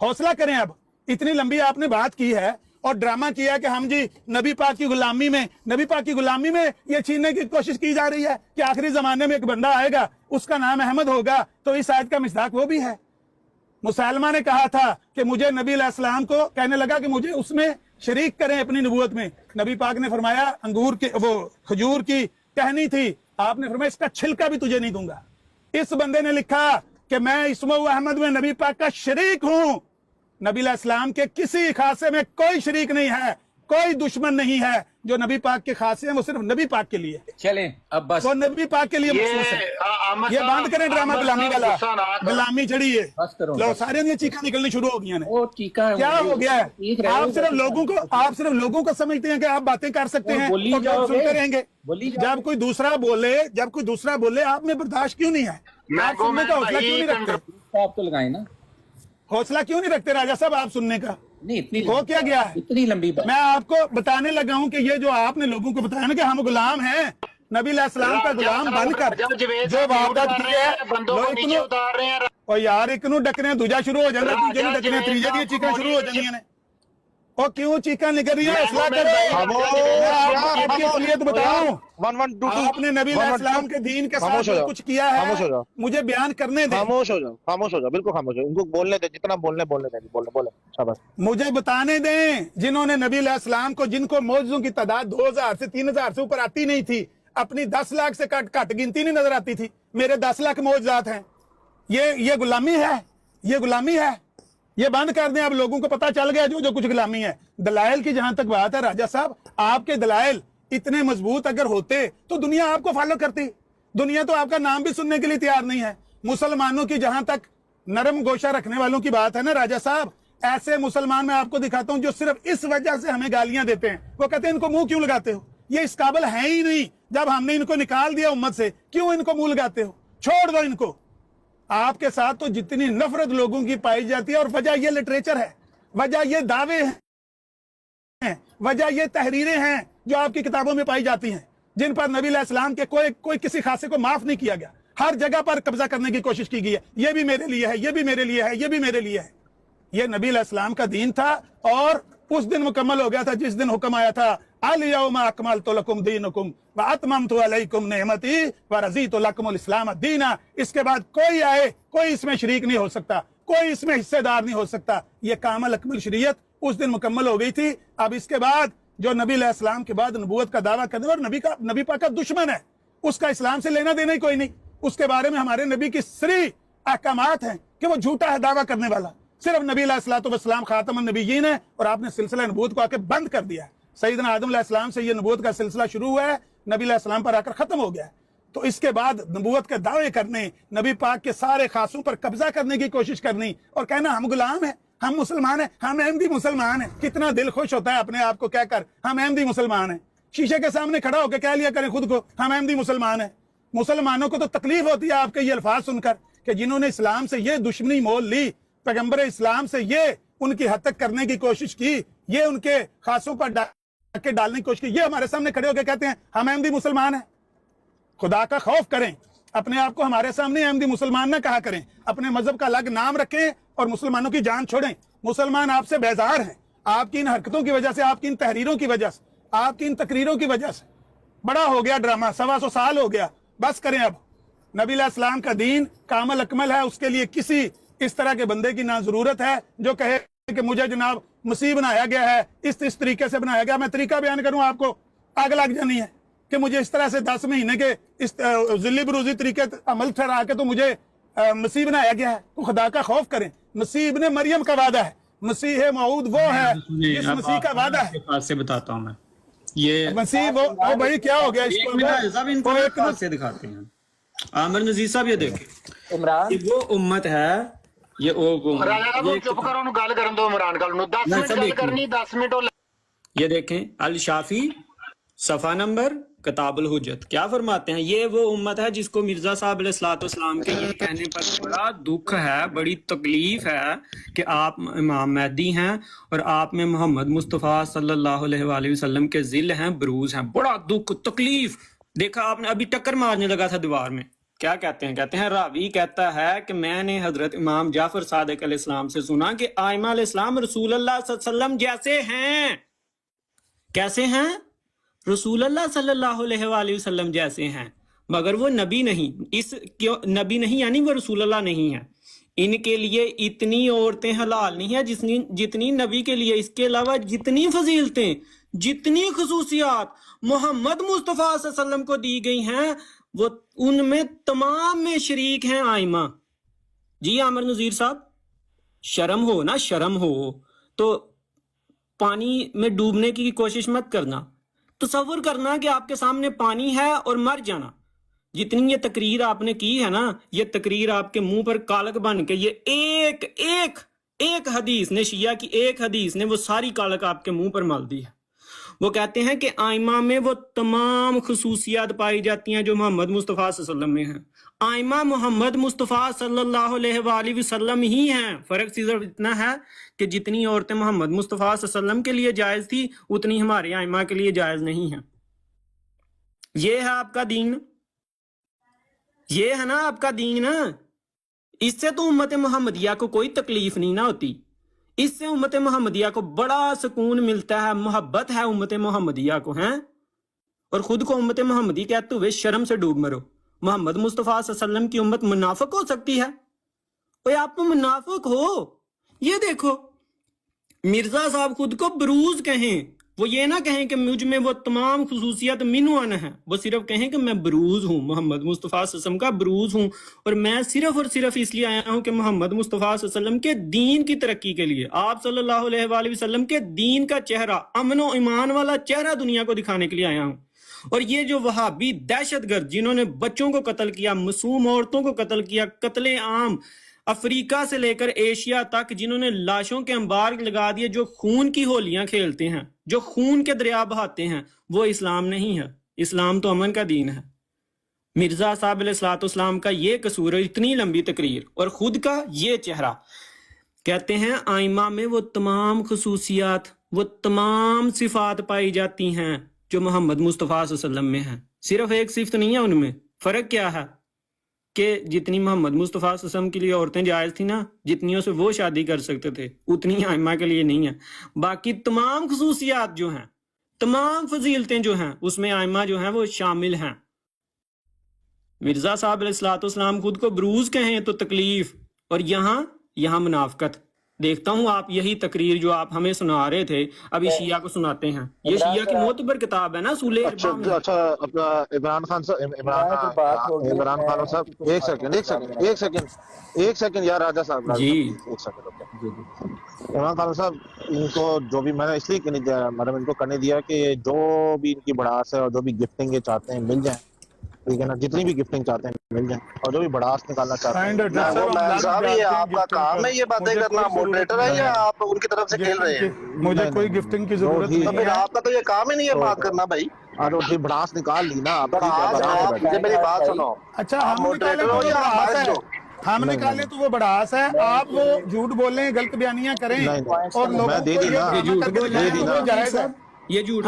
حوصلہ کریں۔ اب اتنی لمبی آپ نے بات کی ہے اور ڈرامہ کیا کہ ہم جی نبی پاک کی غلامی میں یہ چھیننے کی کوشش کی جا رہی ہے کہ آخری زمانے میں ایک بندہ آئے گا، उसका नाम अहमद होगा, तो इस आयत का मिसदाक वो भी है। मुसलमान ने कहा था कि मुझे नबी अलैहिस्सलाम को कहने लगा कि मुझे उसमें शरीक करें अपनी नबूवत में। नबी पाक ने फरमाया अंगूर के वो खजूर की टहनी थी, आपने फरमाया इसका छिलका भी तुझे नहीं दूंगा। इस बंदे ने लिखा कि मैं इस्मो अहमद में नबी पाक का शरीक हूं। नबी अलैहिस्सलाम के किसी खासे में कोई शरीक नहीं है, कोई दुश्मन नहीं है। जो नबी पाक के खासे हैं वो सिर्फ नबी पाक के लिए, चलें अब बस, वो नबी पाक के लिए मखसूस है। ये बंद करें ड्रामा गुलामी वाला, गुलामी चढ़ी है, बस करो। लो सारे ये चीखा निकलनी शुरू हो गई हैं। वो चीखा क्या हो गया है? आप सिर्फ लोगों को समझते हैं कि आप बातें कर सकते हैं बोली और लोग सुनते रहेंगे। बोली जब कोई दूसरा बोले आप में बर्दाश्त क्यों नहीं है? आप सुनने का हौसला क्यों नहीं रखते? आप तो लगाए ना, हौसला क्यों नहीं रखते राजा साहब आप सुनने का? नहीं इतनी हो क्या गया है? इतनी लंबी बात। मैं आपको बताने लगा हूं कि ये जो आपने लोगों को बताया ना कि हम गुलाम हैं, नबी अलैहिस्सलाम का गुलाम बनकर जो वारदात की है, लोग नीचे उतार रहे हैं। और यार एक नू डकने दूजा शुरू हो जाना, दूजे नू डकने तीजे दी चीखां शुरू हो जानियां ने। और क्यों चीखां निकल रही है? हौसला करो। बताऊं, आपने नबी अलैहिस्सलाम के दीन के साथ जो कुछ किया है मुझे बयान करने दे। खामोश हो जाओ, बिल्कुल खामोश हो। इनको बोलने दे, जितना बोलने दे, बोले शाबाश। मुझे बताने दें जिन्होंने नबी अलैहिस्सलाम को, जिनको मौजूदों की तादाद 2000 से 3000 से ऊपर आती नहीं थी, अपनी 10 लाख से घट गिनती नहीं नजर आती थी, मेरे 10 लाख मौजूदात हैं। ये गुलामी है, ये गुलामी है। ये बंद कर दें। अब लोगों को पता चल गया जो कुछ गुलामी है। दलाइल की जहां तक बात है राजा साहब, आपके दलाइल इतने मजबूत अगर होते तो दुनिया आपको फॉलो करती। दुनिया तो आपका नाम भी सुनने के लिए तैयार नहीं है। मुसलमानों की जहां तक नरम गोशा रखने वालों की बात है ना राजा साहब, ऐसे मुसलमान मैं आपको दिखाता हूं जो सिर्फ इस वजह से हमें गालियां देते हैं। वो कहते हैं इनको मुंह क्यों लगाते हो, ये इस काबिल है ही नहीं। जब हमने इनको निकाल दिया उम्मत से, क्यों इनको मुंह लगाते हो? छोड़ दो इनको। आपके साथ तो जितनी नफरत लोगों की पाई जाती है, और वजह ये लिटरेचर है, वजह ये दावे हैं, वजह ये तहरीरें हैं जो आपकी किताबों में पाई जाती हैं, जिन पर नबी अलैहिस्सलाम के कोई किसी खासे को माफ नहीं किया गया। हर जगह पर कब्जा करने की कोशिश की गई है। ये भी मेरे लिए है, ये भी मेरे लिए है, ये भी मेरे लिए है। ये नबी अलैहिस्सलाम का दीन था और उस दिन मुकम्मल हो गया था जिस दिन हुक्म आया था अल यौमा अकमलतु लकुम दीनकुम व अतममतु अलैकुम निअमती व रज़ीतु लकुमुल इस्लाम दीना। इसके बाद कोई आए, कोई इसमें शरीक नहीं हो सकता, कोई इसमें हिस्सेदार नहीं हो सकता। ये कामल अकमल शरीयत उस दिन मुकम्मल हो गई थी। अब इसके बाद जो नबी अलैहिस्सलाम के बाद नबूवत का दावा करने और नबी पाक का दुश्मन है, उसका इस्लाम से लेना देना ही कोई नहीं। उसके बारे में हमारे नबी की सरी अहकामात हैं कि वो झूठा है दावा करने वाला। सिर्फ नबी अलैहिस्सलाम खातमुन नबिय्यीन है और आपने सिलसिला नबूवत को आके बंद कर दिया है। सैयदना आदम अलैहिस्सलाम से ये नबूवत का सिलसिला शुरू हुआ है, नबी अलैहिस्सलाम पर आकर खत्म हो गया है। तो इसके बाद नबूवत के दावे करने, नबी पाक के सारे खासों पर कब्जा करने की कोशिश करनी और कहना हम गुलाम हैं, हम मुसलमान हैं, हम अहमदी मुसलमान हैं। कितना दिल खुश होता है अपने आप को कहकर हम अहमदी मुसलमान हैं। शीशे के सामने खड़ा होकर कह लिया करें खुद को हम अहमदी मुसलमान हैं। मुसलमानों को तो तकलीफ होती है आपके ये अल्फाज सुनकर कि जिन्होंने इस्लाम से ये दुश्मनी मोल ली, पैगंबर इस्लाम से ये उनकी हद तक करने की कोशिश की, ये उनके खासों पर डाके डालने की कोशिश की, ये हमारे सामने खड़े होकर कहते हैं हम अहमदी मुसलमान हैं। खुदा का खौफ करें, अपने आप को हमारे सामने अहमदी मुसलमान ना कहा करें, अपने मजहब का अलग नाम रखें और मुसलमानों की जान छोड़ें। मुसलमान आपसे बेजार हैं, आपकी इन हरकतों की वजह से, आपकी इन तहरीरों की वजह से, आपकी इन तकरीरों की वजह से। बड़ा हो गया ड्रामा, 125 साल हो गया, बस करें अब। नबी अलैहिस्सलाम का दीन कामल अकमल है, उसके लिए किसी इस तरह के बंदे की ना जरूरत है जो कहे कि मुझे जनाब मसीह बनाया गया है, इस तरीके से बनाया गया। मैं तरीका बयान करूं आपको, आग लग जानी है कि मुझे इस तरह से 10 महीने के इस जिल्ली बरूजी तरीके अमल ठहरा के तो मुझे मसीह बनाया गया है। तो खुदा का खौफ करें। मसीह इब्ने मरियम का वादा है, मसीह मऊद वो है जिस मसीह का वादा है। से बताता हूँ मैं, ये मसीह वो भाई क्या हो गया इसको से दिखाते हैं। आमिर नजीर साहब ये देखें, इमरान ये वो उम्मत है, ये चुप करो, गल करन दो इमरान गल नूं 10 मिनट गल करनी, 10 मिनट। ये देखें अल शाफी सफा नंबर किताबुल हुज्जत क्या फरमाते हैं। ये वो उम्मत है जिसको मिर्जा साहब अलैहिस्सलाम के ये कहने पर बड़ा दुख है, बड़ी तकलीफ है कि आप इमाम महदी हैं और आप में मोहम्मद मुस्तफ़ा सल्लल्लाहु अलैहि वसल्लम के जिल हैं, बरूज हैं। बड़ा दुख, तकलीफ। देखा आपने, अभी टक्कर मारने लगा था दीवार में। क्या कहते हैं? कहते हैं रावी कहता है कि मैंने हजरत इमाम जाफर सादिक अलैहिस्सलाम से सुना कि आइमा अलैहिस्सलाम रसूल अल्लाह सल्लल्लाहु अलैहि वसल्लम जैसे हैं। कैसे हैं? रसूल अल्लाह सल्लल्लाहु अलैहि वसल्लम जैसे हैं। مگر وہ نبی نہیں، نبی نہیں یعنی وہ رسول اللہ نہیں ہے. ان کے لیے اتنی عورتیں حلال نہیں ہیں جتنی نبی کے لیے. اس کے علاوہ جتنی فضیلتیں، جتنی خصوصیات محمد مصطفیٰ صلی اللہ علیہ وسلم کو دی گئی ہیں، وہ ان میں تمام میں شریک ہیں آئمہ. جی عامر نذیر صاحب، شرم ہو نا، شرم ہو تو پانی میں ڈوبنے کی کوشش مت کرنا. تصور کرنا کہ آپ کے سامنے پانی ہے اور مر جانا. جتنی یہ تقریر آپ نے کی ہے نا، یہ تقریر آپ کے منہ پر کالک بن کے، یہ ایک حدیث نے، شیعہ کی ایک حدیث نے وہ ساری کالک آپ کے منہ پر مال دی ہے. وہ کہتے ہیں کہ آئمہ میں وہ تمام خصوصیات پائی جاتی ہیں جو محمد مصطفیٰ صلی اللہ علیہ وسلم میں ہیں. آئمہ محمد مصطفیٰ صلی اللہ علیہ وآلہ وسلم ہی ہیں. فرق صرف اتنا ہے کہ جتنی عورتیں محمد مصطفیٰ صلی اللہ علیہ وسلم کے لیے جائز تھی اتنی ہمارے آئمہ کے لیے جائز نہیں ہیں. یہ ہے آپ کا دین، یہ ہے نا آپ کا دین. اس سے تو امت محمدیہ کو کوئی تکلیف نہیں نہ ہوتی. اس سے امت محمدیہ کو بڑا سکون ملتا ہے، محبت ہے امت محمدیہ کو، ہیں. اور خود کو امت محمدی کہتے ہوئے شرم سے ڈوب مرو. محمد مصطفیٰ صلی اللہ علیہ وسلم کی امت منافق ہو سکتی ہے؟ اوے آپ تو منافق ہو. یہ دیکھو مرزا صاحب خود کو بروز کہیں، وہ یہ نہ کہیں کہ مجھ میں وہ تمام خصوصیات منو ان ہیں، وہ صرف کہیں کہ میں بروز ہوں، محمد مصطفیٰ صلی اللہ علیہ وسلم کا بروز ہوں، اور میں صرف اور صرف اس لیے آیا ہوں کہ محمد مصطفیٰ صلی اللہ علیہ وسلم کے دین کی ترقی کے لیے، آپ صلی اللہ علیہ وآلہ وسلم کے دین کا چہرہ، امن و ایمان والا چہرہ دنیا کو دکھانے کے لیے آیا ہوں. اور یہ جو وہابی دہشت گرد جنہوں نے بچوں کو قتل کیا، معصوم عورتوں کو قتل کیا، قتل عام افریقہ سے لے کر ایشیا تک، جنہوں نے لاشوں کے انبار لگا دیے، جو خون کی ہولیاں کھیلتے ہیں، جو خون کے دریا بہاتے ہیں، وہ اسلام نہیں ہے. اسلام تو امن کا دین ہے. مرزا صاحب علیہ الصلوۃ والسلام کا یہ قصور ہے، اتنی لمبی تقریر، اور خود کا یہ چہرہ. کہتے ہیں آئمہ میں وہ تمام خصوصیات، وہ تمام صفات پائی جاتی ہیں جو محمد مصطفیٰ صلی اللہ علیہ وسلم میں ہیں. صرف ایک صفت نہیں ہے ان میں. فرق کیا ہے کہ جتنی محمد مصطفیٰ صلی اللہ علیہ وسلم کے لیے عورتیں جائز تھیں نا، جتنیوں سے وہ شادی کر سکتے تھے، اتنی آئمہ کے لیے نہیں ہیں. باقی تمام خصوصیات جو ہیں، تمام فضیلتیں جو ہیں، اس میں آئمہ جو ہیں وہ شامل ہیں. مرزا صاحب علیہ الصلوۃ والسلام خود کو بروز کہیں تو تکلیف، اور یہاں منافقت. دیکھتا ہوں آپ یہی تقریر جو آپ ہمیں سنا رہے تھے ابھی شیعہ کو سناتے ہیں. یہ شیعہ کی معتبر کتاب ہے نا، اصول اربعہ میں. اچھا اپنا عمران خان صاحب ایک سیکنڈ یار راجہ صاحب جی ایک سیکنڈ. عمران خان صاحب ان کو جو بھی میں نے اس لیے نہیں دیا، مطلب ان کو کرنے دیا کہ جو بھی ان کی بڑاس ہے اور جو بھی گفٹنگ چاہتے ہیں مل جائیں، ٹھیک ہے نا، جتنی بھی گفٹنگ چاہتے ہیں مل جائیں، اور جو بھی بڑاس نکالنا چاہتے ہیں. صاحب یہ آپ کا کام ہے یہ باتیں کرنا، موڈریٹر ہے یا آپ ان کی طرف سے کھیل رہے ہیں؟ مجھے کوئی گفٹنگ کی ضرورت نہیں تو پھر آپ کا تو یہ کام ہی نہیں ہے بات کرنا بھائی. اور بڑاس نکال لی نا آپ. مجھے میری بات سنو. اچھا ہم نکالے تو وہ بڑاس ہے، آپ وہ جھوٹ بولیں، غلط بیانیاں کریں اور لوگوں یہ جھوٹ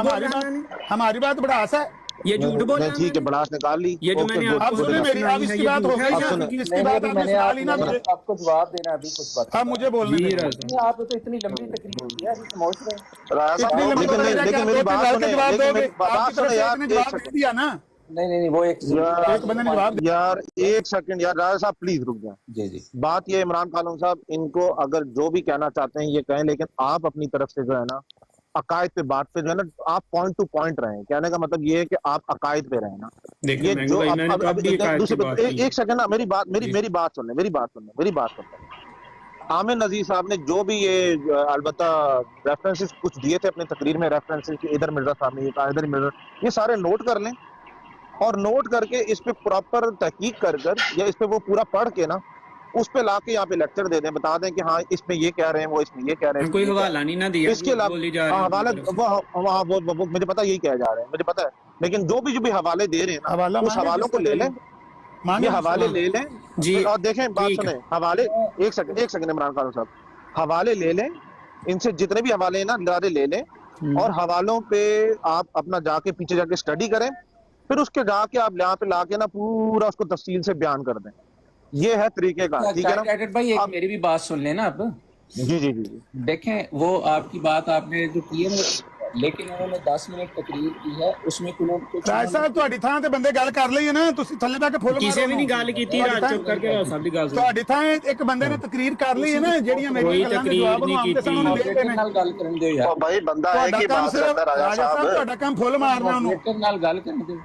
ہماری بات بڑاس ہے. یہ جھوٹ بولنا ٹھیک ہے، بڑاس نکال لی. یہ جو میں نے آپ سنیں میری، اب اس کی بات ہو گئی، اس کی بات آپ نے سنا لی نا. آپ کو جواب دینا ابھی کچھ بات. اب مجھے بولنے دیں. آپ تو اتنی لمبی تقریر کی ہے، ابھی سمجھ رہے ہیں. لیکن میری بات سنیں یار، جواب دیا نا. نہیں وہ ایک بندے نے جواب دیا. یار ایک سیکنڈ یار، راجہ صاحب پلیز رک جائیں. جی بات یہ عمران خان صاحب، ان کو اگر جو بھی کہنا چاہتے ہیں یہ کہیں، لیکن آپ اپنی طرف سے جو ہے نا عقائد پہ بات پہ جو ہے نا آپ پوائنٹ ٹو پوائنٹ رہیں. کہنے کا مطلب یہ ہے کہ آپ عقائد پہ رہیں نا. یہ جو ایک سیکنڈ نا، میری بات سن لیں. عامر نذیر صاحب نے جو بھی یہ البتہ ریفرنسز کچھ دیے تھے اپنے تقریر میں، ریفرنسز کہ ادھر مرزا صاحب نے یہ کہا، ادھر مرزا، یہ سارے نوٹ کر لیں اور نوٹ کر کے اس پہ پراپر تحقیق کر یا اس پہ وہ پورا پڑھ کے نا اس پہ لا کے یہاں پہ لیکچر دے دیں، بتا دیں کہ ہاں اس میں یہ کہہ رہے ہیں، وہ اس میں یہ کہہ رہے ہیں. کوئی حوالہ نہیں نہ دیا اس کے علاوہ حوالہ وہ مجھے پتا یہی کہہ جا رہے ہیں، مجھے پتا ہے، لیکن جو بھی حوالے دے رہے ہیں نا اس حوالوں کو لے لیں، یہ حوالے لے لیں جی. اور دیکھیں بات سنیں، حوالے ایک سیکنڈ عمران خان صاحب، حوالے لے لیں، ان سے جتنے بھی حوالے ہیں نا سارے لے لیں، اور حوالوں پہ آپ اپنا جا کے پیچھے جا کے اسٹڈی کریں، پھر اس کے جا کے آپ یہاں پہ لا کے نا پورا اس کو تفصیل سے بیان کر دیں. یہ ہے طریقے کا، ٹھیک ہے نا بھائی. ایک میری بھی بات سن لیں نا آپ. جی دیکھیں وہ آپ کی بات آپ نے جو کی ہے لیکن انہوں نے 10 منٹ تقریر کی ہے اس میں کچھ ਰਾਜ ਸਾਹਿਬ ਤੁਹਾਡੀ ਥਾਂ ਤੇ ਬੰਦੇ ਗੱਲ ਕਰ ਲਈ ਹੈ ਨਾ, ਤੁਸੀਂ ਥੱਲੇ ਬੈ ਕੇ ਫੁੱਲ ਮਾਰੋ। ਕਿਸੇ ਵੀ ਨਹੀਂ ਗੱਲ ਕੀਤੀ, ਰਾਜ ਚੁੱਪ ਕਰਕੇ ਰਾਜ ਸਾਹਿਬ ਦੀ ਗੱਲ ਸੁਣੋ। ਤੁਹਾਡੀ ਥਾਂ ਇੱਕ ਬੰਦੇ ਨੇ ਤਕਰੀਰ ਕਰ ਲਈ ਹੈ ਨਾ, ਜਿਹੜੀਆਂ ਮੇਰੀਆਂ ਗੱਲਾਂ ਦੇ ਜਵਾਬ ਨੂੰ ਆਪ ਦੇ ਸਾਹਮਣੇ ਦੇ ਦੇਣੇ। ਨਾਲ ਗੱਲ ਕਰਨ ਦਿਓ ਯਾਰ, भाई बंदा है कि बात करता राजा साहब, ਤੁਹਾਡਾ ਕੰਮ ਫੁੱਲ ਮਾਰਨਾ ਉਹਨੂੰ। ਮੋਡਰੇਟਰ ਨਾਲ ਗੱਲ ਕਰਨ ਦਿਓ।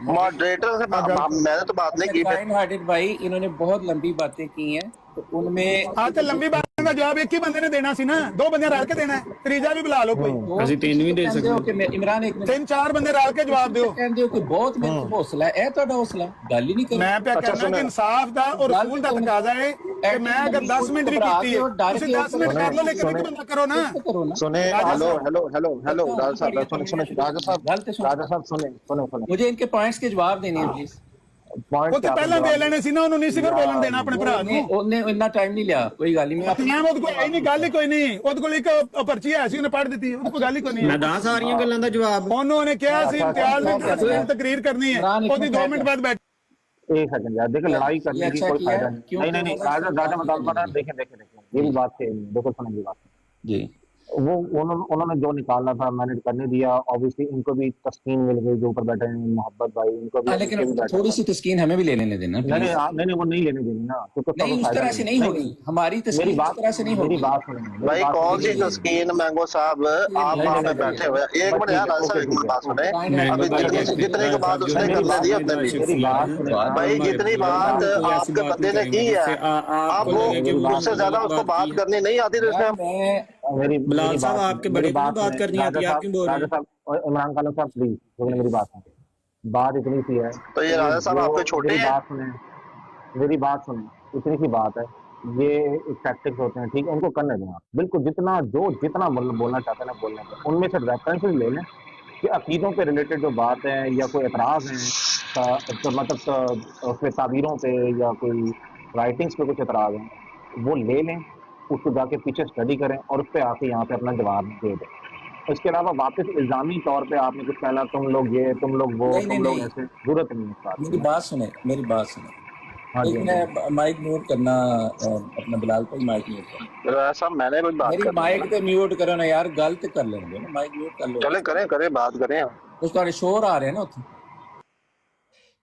मॉडरेटर से मैंने तो बात नहीं की। काइंड हार्टेड भाई, इन्होंने बहुत लंबी बातें की हैं, तो उनमें ਆ ਤੇ ਲੰਬੀ ਬਾਤ ਦਾ ਜਵਾਬ ਇੱਕ ਹੀ ਬੰਦੇ ਨੇ ਦੇਣਾ ਸੀ ਨਾ, ਦੋ ਬੰਦੇ ਰਲ ਕੇ ਦੇਣਾ ਹੈ, ਤੀਜਾ ਵੀ ਬੁਲਾ ਲਓ ਕੋਈ। ਅਸੀਂ ਤਿੰਨ ਵੀ ਦੇ ਸਕਦੇ कि मैं इमरान एक मिनट ਤਿੰਨ ਚਾਰ ਬੰਦੇ ਰਲ ਕੇ ਜਵਾਬ ਦਿਓ। ਕਹਿੰਦੇ ਹੋ ਕਿ ਬਹੁਤ ਮੇਰੇ ਕੋਲ ਹੌਸਲਾ ਹੈ, ਇਹ ਤੁਹਾਡਾ ਹੌਸਲਾ ਗੱਲ ਹੀ ਨਹੀਂ ਕਰਨੀ। ਮੈਂ ਪਿਆ ਕਹਿਣਾ ਕਿ ਇਨਸਾਫ ਦਾ ਔਰ ਰਸੂਲ ਦਾ ਤਕਾਜ਼ਾ ਹੈ ਕਿ ਮੈਂ ਅਗਰ 10 ਮਿੰਟ ਵੀ ਕੀਤੀ ਹੈ, ਤੁਸੀਂ 10 ਮਿੰਟ ਕਰ ਲਓ, ਲੇਕਿਨ ਇੱਕ ਬੰਦਾ ਕਰੋ ਨਾ। ਕਰੋ ना, सुने, हेलो हेलो हेलो हेलो राजा साहब, सुने राजा साहब सुने मुझे इनके पॉइंट्स के जवाब देने हैं प्लीज। पॉइंट ਉਹ ਤੇ ਪਹਿਲਾਂ ਦੇ ਲੈਣੇ ਸੀ ਨਾ, ਉਹਨੂੰ ਨਹੀਂ ਸੀ ਫਿਰ ਬੋਲਣ ਦੇਣਾ ਆਪਣੇ ਭਰਾ ਨੂੰ। ਉਹਨੇ ਇੰਨਾ ਟਾਈਮ ਨਹੀਂ ਲਿਆ, ਕੋਈ ਗੱਲ ਨਹੀਂ। ਮੈਂ ਉਹਦੇ ਕੋਲ ਨਹੀਂ, ਗੱਲ ਹੀ ਕੋਈ ਨਹੀਂ, ਉਹਦੇ ਕੋਲ ਇੱਕ ਪਰਚੀ ਹੈ ਸੀ, ਉਹਨੇ ਪੜ੍ਹ ਦਿੱਤੀ, ਉਹਦੇ ਕੋਲ ਗੱਲ ਹੀ ਕੋਈ ਨਹੀਂ। ਮੈਂ ਦੱਸ ਸਾਰੀਆਂ ਗੱਲਾਂ ਦਾ ਜਵਾਬ। ਉਹਨੇ ਕਿਹਾ ਸੀ ਇਮਤਿਆਜ਼ ਨੇ ਤਕਰੀਰ ਕਰਨੀ ਹੈ, ਉਹਦੀ 2 ਮਿੰਟ ਬਾਅਦ बैठ। एक सेकंड यार, देखो लड़ाई करने की कोई फायदा नहीं। नहीं राजा बताओ, देखें मेरी बात है, देखो सुनो मेरी बात जी। वो उन्होंने जो निकालना था मैंने करने दिया। ऑब्वियसली इनको भी तस्कीन मिल गई, जो ऊपर बैठे हैं मोहब्बत भाई, इनको भी। लेकिन थोड़ी सी तस्कीन हमें भी ले लेने देना। नहीं वो नहीं लेने देनी ना, नहीं उस तरह से नहीं होगी हमारी तस्कीन, इस तरह से नहीं होगी। मेरी बात सुनिए भाई कौन सी तस्कीन मैंगो साहब, आप वहाँ पे बैठे हुए। एक मिनट यार राजा साहब, एक मिनट बात सुने। अभी जितने के बाद उसने करने दी अपने भी भाई, जितनी बात आपके बंदे ने की है, आप वो उससे ज्यादा उसको बात करनी नहीं आती तो उसने। बिलाल साहब आपके बड़े को बात करनी आती है, आप क्यों बोल रहे हैं? इमरान खान साहब प्लीज मेरी बात सुने, बात इतनी सी है। तो ये राजा साहब आपके छोटे हैं, मेरी बात सुने, इतनी सी बात है। ये टैक्टिक्स होते हैं, ठीक है, उनको करने दें आप। बिल्कुल जितना बोलना चाहते हैं ना बोलने दें। उनमें से रेफरेंसेस ले लें कि अकीदों पे रिलेटेड जो बात है या कोई एतराज़ है, तो मतलब उसमें ताबीरों पे या कोई राइटिंग्स पे कुछ एतराज़ हैं, वो ले लें, उसको जाके पीछे स्टडी करें और उस पर आके यहाँ पे अपना जवाब दे दें। इसके अलावा वापस इल्जामी तौर पे आपने कुछ कहना, तुम लोग ये, तुम लोग वो, तुम लोग ऐसे, जरूरत नहीं है। मेरी बात सुने, मेरी बात सुने। माइक म्यूट करना अपना, बिलाल को माइक म्यूट करना। साहब मैंने भी बात मेरी माइक पे म्यूट करो ना यार, गलत कर लेंगे ना, माइक म्यूट कर लो। करें बात करें। उसका शोर आ रहे हैं ना उसे।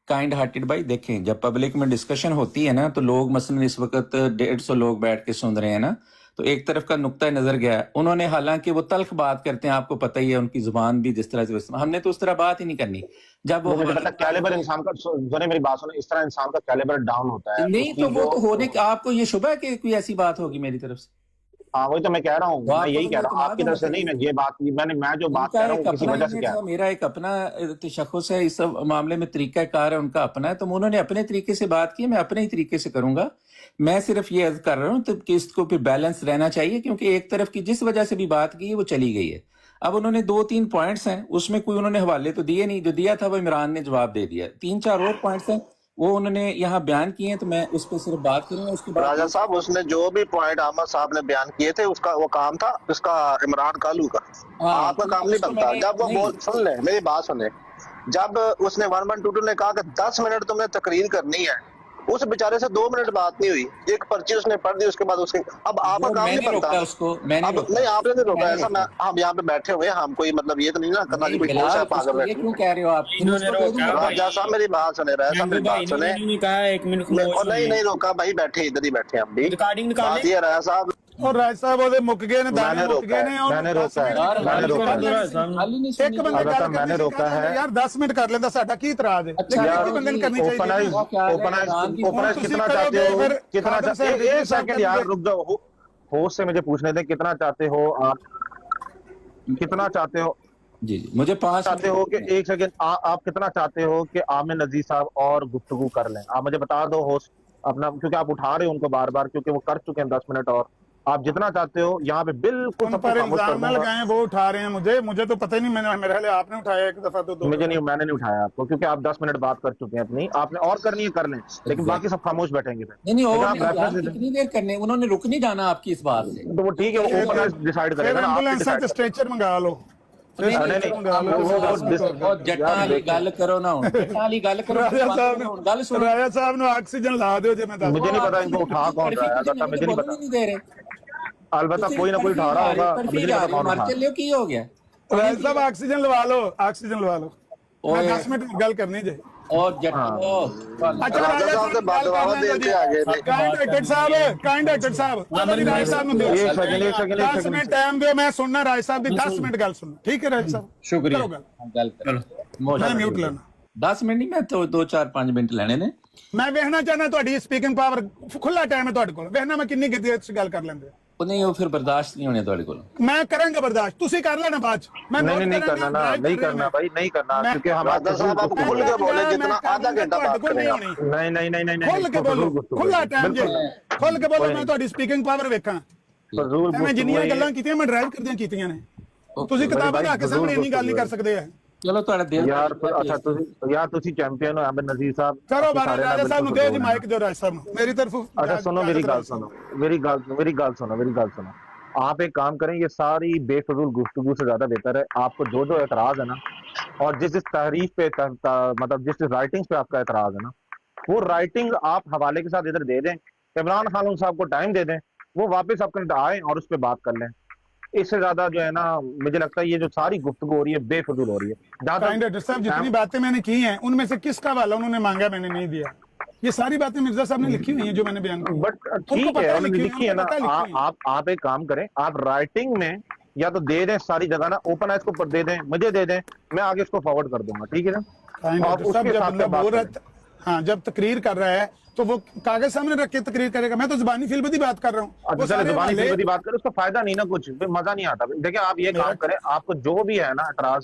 काइंड हार्टेड भाई, देखें जब पब्लिक में डिस्कशन होती है ना, तो लोग मसलन इस वक्त 150 लोग बैठ के सुन रहे हैं ना, तो एक तरफ का नुक्ता नजर गया है। उन्होंने हालांकि वो तल्ख बात करते हैं, आपको पता ही है उनकी जुबान भी जिस तरह से, हमने तो उस तरह बात ही नहीं करनी। जब वो कैलिबर इंसान का, सुने मेरी बात सुने, इस तरह इंसान का कैलिबर डाउन होता है। नहीं तो वो तो होने का, आपको ये शुबह है कि कोई ऐसी बात होगी मेरी तरफ से? हाँ वही तो मैं कह रहा हूँ, मैं यही कह रहा हूँ आपकी तरफ से नहीं। मैं ये बात, मैं जो बात कर रहा हूँ किसी वजह से क्या, मेरा एक अपना तशख़्ख़ुस है इस मामले में, तरीका कार है उनका अपना है, तो उन्होंने अपने तरीके से बात की, मैं अपने ही तरीके से करूंगा। मैं सिर्फ ये अर्ज कर रहा हूँ तो कि इसको फिर बैलेंस रहना चाहिए, क्योंकि एक तरफ की जिस वजह से भी बात की है वो चली गई है। अब उन्होंने 2-3 पॉइंट्स हैं, उसमें कोई उन्होंने हवाले तो दिए नहीं, जो दिया था वो इमरान ने जवाब दे दिया। 3-4 और पॉइंट्स हैं वो उन्होंने यहाँ बयान किए हैं, तो मैं उस पर सिर्फ बात करूंगा। उसके बाद राजा साहब उसने जो भी पॉइंट अहमद साहब ने बयान किए थे, उसका वो काम था उसका इमरान कालू का। आपका काम नहीं बनता। जब वो बोल, सुन ले मेरी बात सुने, जब उसने 1122 ने कहा कि 10 मिनट तुमने तकरीर करनी है, उस बेचारे से 2 मिनट बात नहीं हुई, एक पर्ची उसने पढ़ दी, उसके बाद उसके, अब आपका काम नहीं बनता उसको। मैंने अब नहीं, आपने नहीं रोका ऐसा। मैं हम यहाँ पे बैठे हुए हैं, हम कोई मतलब ये तो नहीं ना करना जी, कोई कोर्स है पागल बैठे। क्यों कह रहे हो आप? राजा साहब मेरी बात सुने, राजा साहब मेरी बात सुने। नहीं रोका भाई, बैठे इधर ही बैठे हम भी। बात ये राजा साहब, और राज साहब ਉਹਦੇ ਮੁੱਕ ਗਏ ਨੇ, ਦਾਣੇ ਮੁੱਕ ਗਏ ਨੇ। मैंने रोका है, मैंने रोका है, ਇੱਕ ਬੰਦਾ ਗੱਲ मैंने रोका है यार, 10 मिनट कर लेंदा, साडा की इतराज है? यार बंदे ने करनी चाहिए। ओपनाइज कितना चाहते हो, कितना चाहते हो? एक सेकंड यार रुक जाओ, होस्ट से मुझे पूछने दें, कितना चाहते हो आप, कितना चाहते हो? जी मुझे 5 चाहते हो कि एक सेकंड, आप कितना चाहते हो कि आमिर नजीर साहब और गुफ्तगू कर लें? आप मुझे बता दो होस्ट अपना, क्योंकि आप उठा रहे हो उनको बार बार, क्योंकि वो कर चुके हैं 10 मिनट। और आप जितना चाहते हो यहाँ पे बिल्कुल सब पर इल्जाम न लगाएं, वो उठा रहे हैं। मुझे तो पता ही नहीं, मेरे लिए आपने उठाया एक दफा, तो मुझे नहीं, मैंने नहीं उठाया आपको, क्योंकि आप 10 मिनट बात कर चुके हैं अपनी, आपने और करनी है कर लें, लेकिन बाकी सब खामोश बैठेंगे फिर। नहीं कितनी देर करने, उन्होंने रुक नहीं जाना आपकी इस बात से, तो वो ठीक है, वो ओपनर डिसाइड करेगा ना। एम्बुलेंस स्ट्रेचर मंगा लो। जट्टा वाली गल करो ना, जट्टा वाली गल करो। गल सुनो, राजा साहब ने ऑक्सीजन ला दो, मुझे नहीं पता इनको उठा कौन रहा है, मुझे नहीं पता। नहीं दे रहे, अलबत्ता कोई ना कोई उठा रहा होगा, मुझे नहीं पता कौन उठा। चलिए की हो गया, राज साहब ऑक्सीजन लवा लो, ऑक्सीजन लवा लो। मैं 10 मिनट गल करनी जे। और अच्छा राजा साहब से बात देते आगे काइंड एडिटर साहब राज साहब नु एक सेकंड 10 मिनट टाइम दो, मैं सुनना राज साहब दी 10 मिनट गल सुनो, ठीक है राज साहब? शुक्रिया। करो गल। चलो मैं म्यूट लेना। 10 मिनट नहीं, मैं तो 2-4-5 मिनट लेने ने। मैं वेखना चाहना ਤੁਹਾਡੀ ਸਪੀਕਿੰਗ ਪਾਵਰ, ਖੁੱਲਾ ਟਾਈਮ ਹੈ ਤੁਹਾਡੇ ਕੋਲ, ਵੇਖਣਾ ਮੈਂ ਕਿੰਨੀ ਦੇਰ ਚ ਗੱਲ ਕਰ ਲੈਂਦੇ। ਉਹ ਨਹੀਂ, ਉਹ ਫਿਰ ਬਰਦਾਸ਼ਤ ਨਹੀਂ ਹੋਣੇ ਤੁਹਾਡੇ ਕੋਲ। मैं करूंगा बर्दाश्त, तुसी कर लेना बाद च। मैं नहीं करना ना, नहीं करना भाई, नहीं करना, क्योंकि हम राजा साहब आप खुल के बोले, जितना आधा घंटा बात करेंगे। नहीं खुल के बोलो, खुला टाइम जे, खुल के बोलो। मैं ਤੁਹਾਡੀ ਸਪੀਕਿੰਗ ਪਾਵਰ ਵੇਖਾਂ। ਮੈਂ ਜਿੰਨੀਆਂ ਗੱਲਾਂ ਕੀਤੀਆਂ ਮੈਂ ਡਰਾਈਵ ਕਰਦਿਆਂ ਕੀਤੀਆਂ ਨੇ। ਤੁਸੀਂ ਕਿਤਾਬਾਂ ਰੱਖ ਕੇ ਸਾਹਮਣੇ ਇੰਨੀ ਗੱਲ ਨਹੀਂ ਕਰ ਸਕਦੇ ਹੈ। ਚਲੋ ਤੁਹਾਡਾ ਦਿਲ यार अच्छा ਤੁਸੀਂ ਚੈਂਪੀਅਨ ਹੋ ਅਹਿਮਦ ਨਜ਼ੀਰ ਸਾਹਿਬ। ਕਰੋ ਬਾਰਾ ਰਾਜਾ ਸਾਹਿਬ ਨੂੰ ਦਿਓ ਜੀ ਮਾਈਕ, ਦਿਓ ਰਾਜ ਸਾਹਿਬ ਨੂੰ ਮੇਰੀ ਤਰਫੋਂ। अच्छा सुनो, मेरी गल सुनो। आप एक काम करें, ये सारी बेफजूल गुफ्तगू से ज्यादा बेहतर है आपको जो एतराज है ना, और जिस तहरीफ पे मतलब जिस राइटिंग्स पे आपका एतराज है ना, वो राइटिंग आप हवाले के साथ इधर दे दें, इमरान खान साहब को टाइम दे दें, वो वापस अपने आए और उस पर बात कर लें। इससे ज्यादा जो है ना, मुझे लगता है ये जो सारी गुफ्तगू हो रही है बेफजूल हो रही है। डॉक्टर साहब जितनी बातें मैंने की हैं उनमें से किसका वाला उन्होंने मांगा, मैंने नहीं दिया। ये सारी बातें मिर्जा साहब ने लिखी हुई हैं जो मैंने बयान की। बट ठीक है, उन्होंने लिखी है ना। आप एक काम करें, आप राइटिंग में या तो दे दें सारी जगह ना, ओपन आइज को दे दें, मुझे दे दें, मैं आगे उसको फॉरवर्ड कर दूंगा, ठीक है ना? आप उसके साथ में बात करें। हाँ, जब तकरीर कर रहा है तो वो कागज सामने रख के तकरीर करेगा। मैं तो जुबानी फिल्बदी बात कर रहा हूँ। जुबानी फिल्बदी बात करें, उसका फायदा नहीं ना, कुछ मजा नहीं आता। देखिए आप ये काम करें, आपको जो भी है ना एतराज,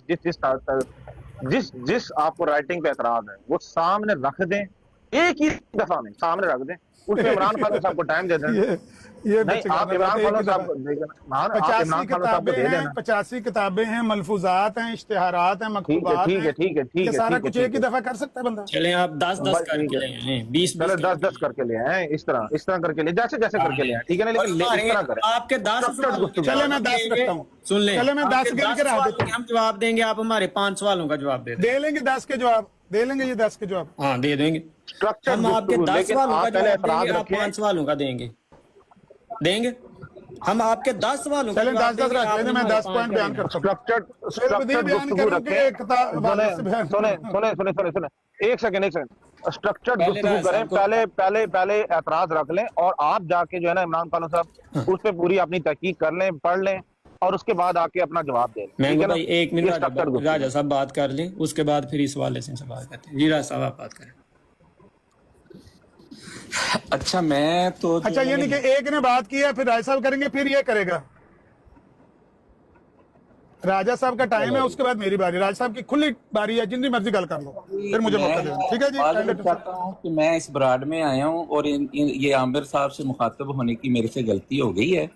जिस आपको राइटिंग पे एतराज है वो सामने रख दें, एक ही दफा में सामने रख दें। उसमें इमरान खान साहब को टाइम दे दें। ये नहीं, आप इमरान खान साहब को दे देना। 85 किताबें हैं, मलफूजात हैं, इश्तिहारात हैं, मकतूबात हैं। ठीक है, ये सारा कुछ एक ही दफा कर सकता है बंदा। चलें आप 10-10 करके ले आए, 20 10 करके ले आए, इस तरह करके ले, जैसे करके ले आए, ठीक है ना? लेकिन इस तरह करें। आपके 10 चले मैं 10 रखता हूँ, सुन लें। चले मैं 10 गिन के रख देता हूँ। हम जवाब देंगे, आप हमारे 5 सवालों का जवाब दे लेंगे। 10 के जवाब दे लेंगे, ये 10 के जवाब हाँ दे देंगे। हम आपके 10 सवालों का जवाब देंगे, आप 5 सवालों का देंगे। हम आपके 10 सवालों चलें 10-10 रख लेंगे, मैं 10 पॉइंट बयान करता हूँ। स्ट्रक्चर्ड गुफ्तगू रखें। सुने एक सेकंड स्ट्रक्चर्ड गुफ्तगू करें। पहले एतराज रख लें, और आप जाके जो है ना इमरान खान साहब उस पर पूरी अपनी तहकीक कर लें, पढ़ लें, और उसके बाद आके अपना जवाब दें। मैं भाई 1 मिनट राजा साहब बात कर लें, उसके बाद फिर इस वाले से सवाल करते हैं। जी राजा साहब आप बात करें। अच्छा मैं तो अच्छा ये नहीं कि एक ने बात की है फिर राजा साहब करेंगे फिर ये करेगा। राजा साहब का टाइम है, उसके बाद मेरी बारी। राजा साहब की खुली बारी है, जितनी मर्जी गल कर लो, फिर मुझे मौका दे। ठीक है जी। चाहता हूँ कि मैं इस ब्राड में आया हूँ और ये आमिर साहब से मुखातब होने की मेरे से गलती हो गई है,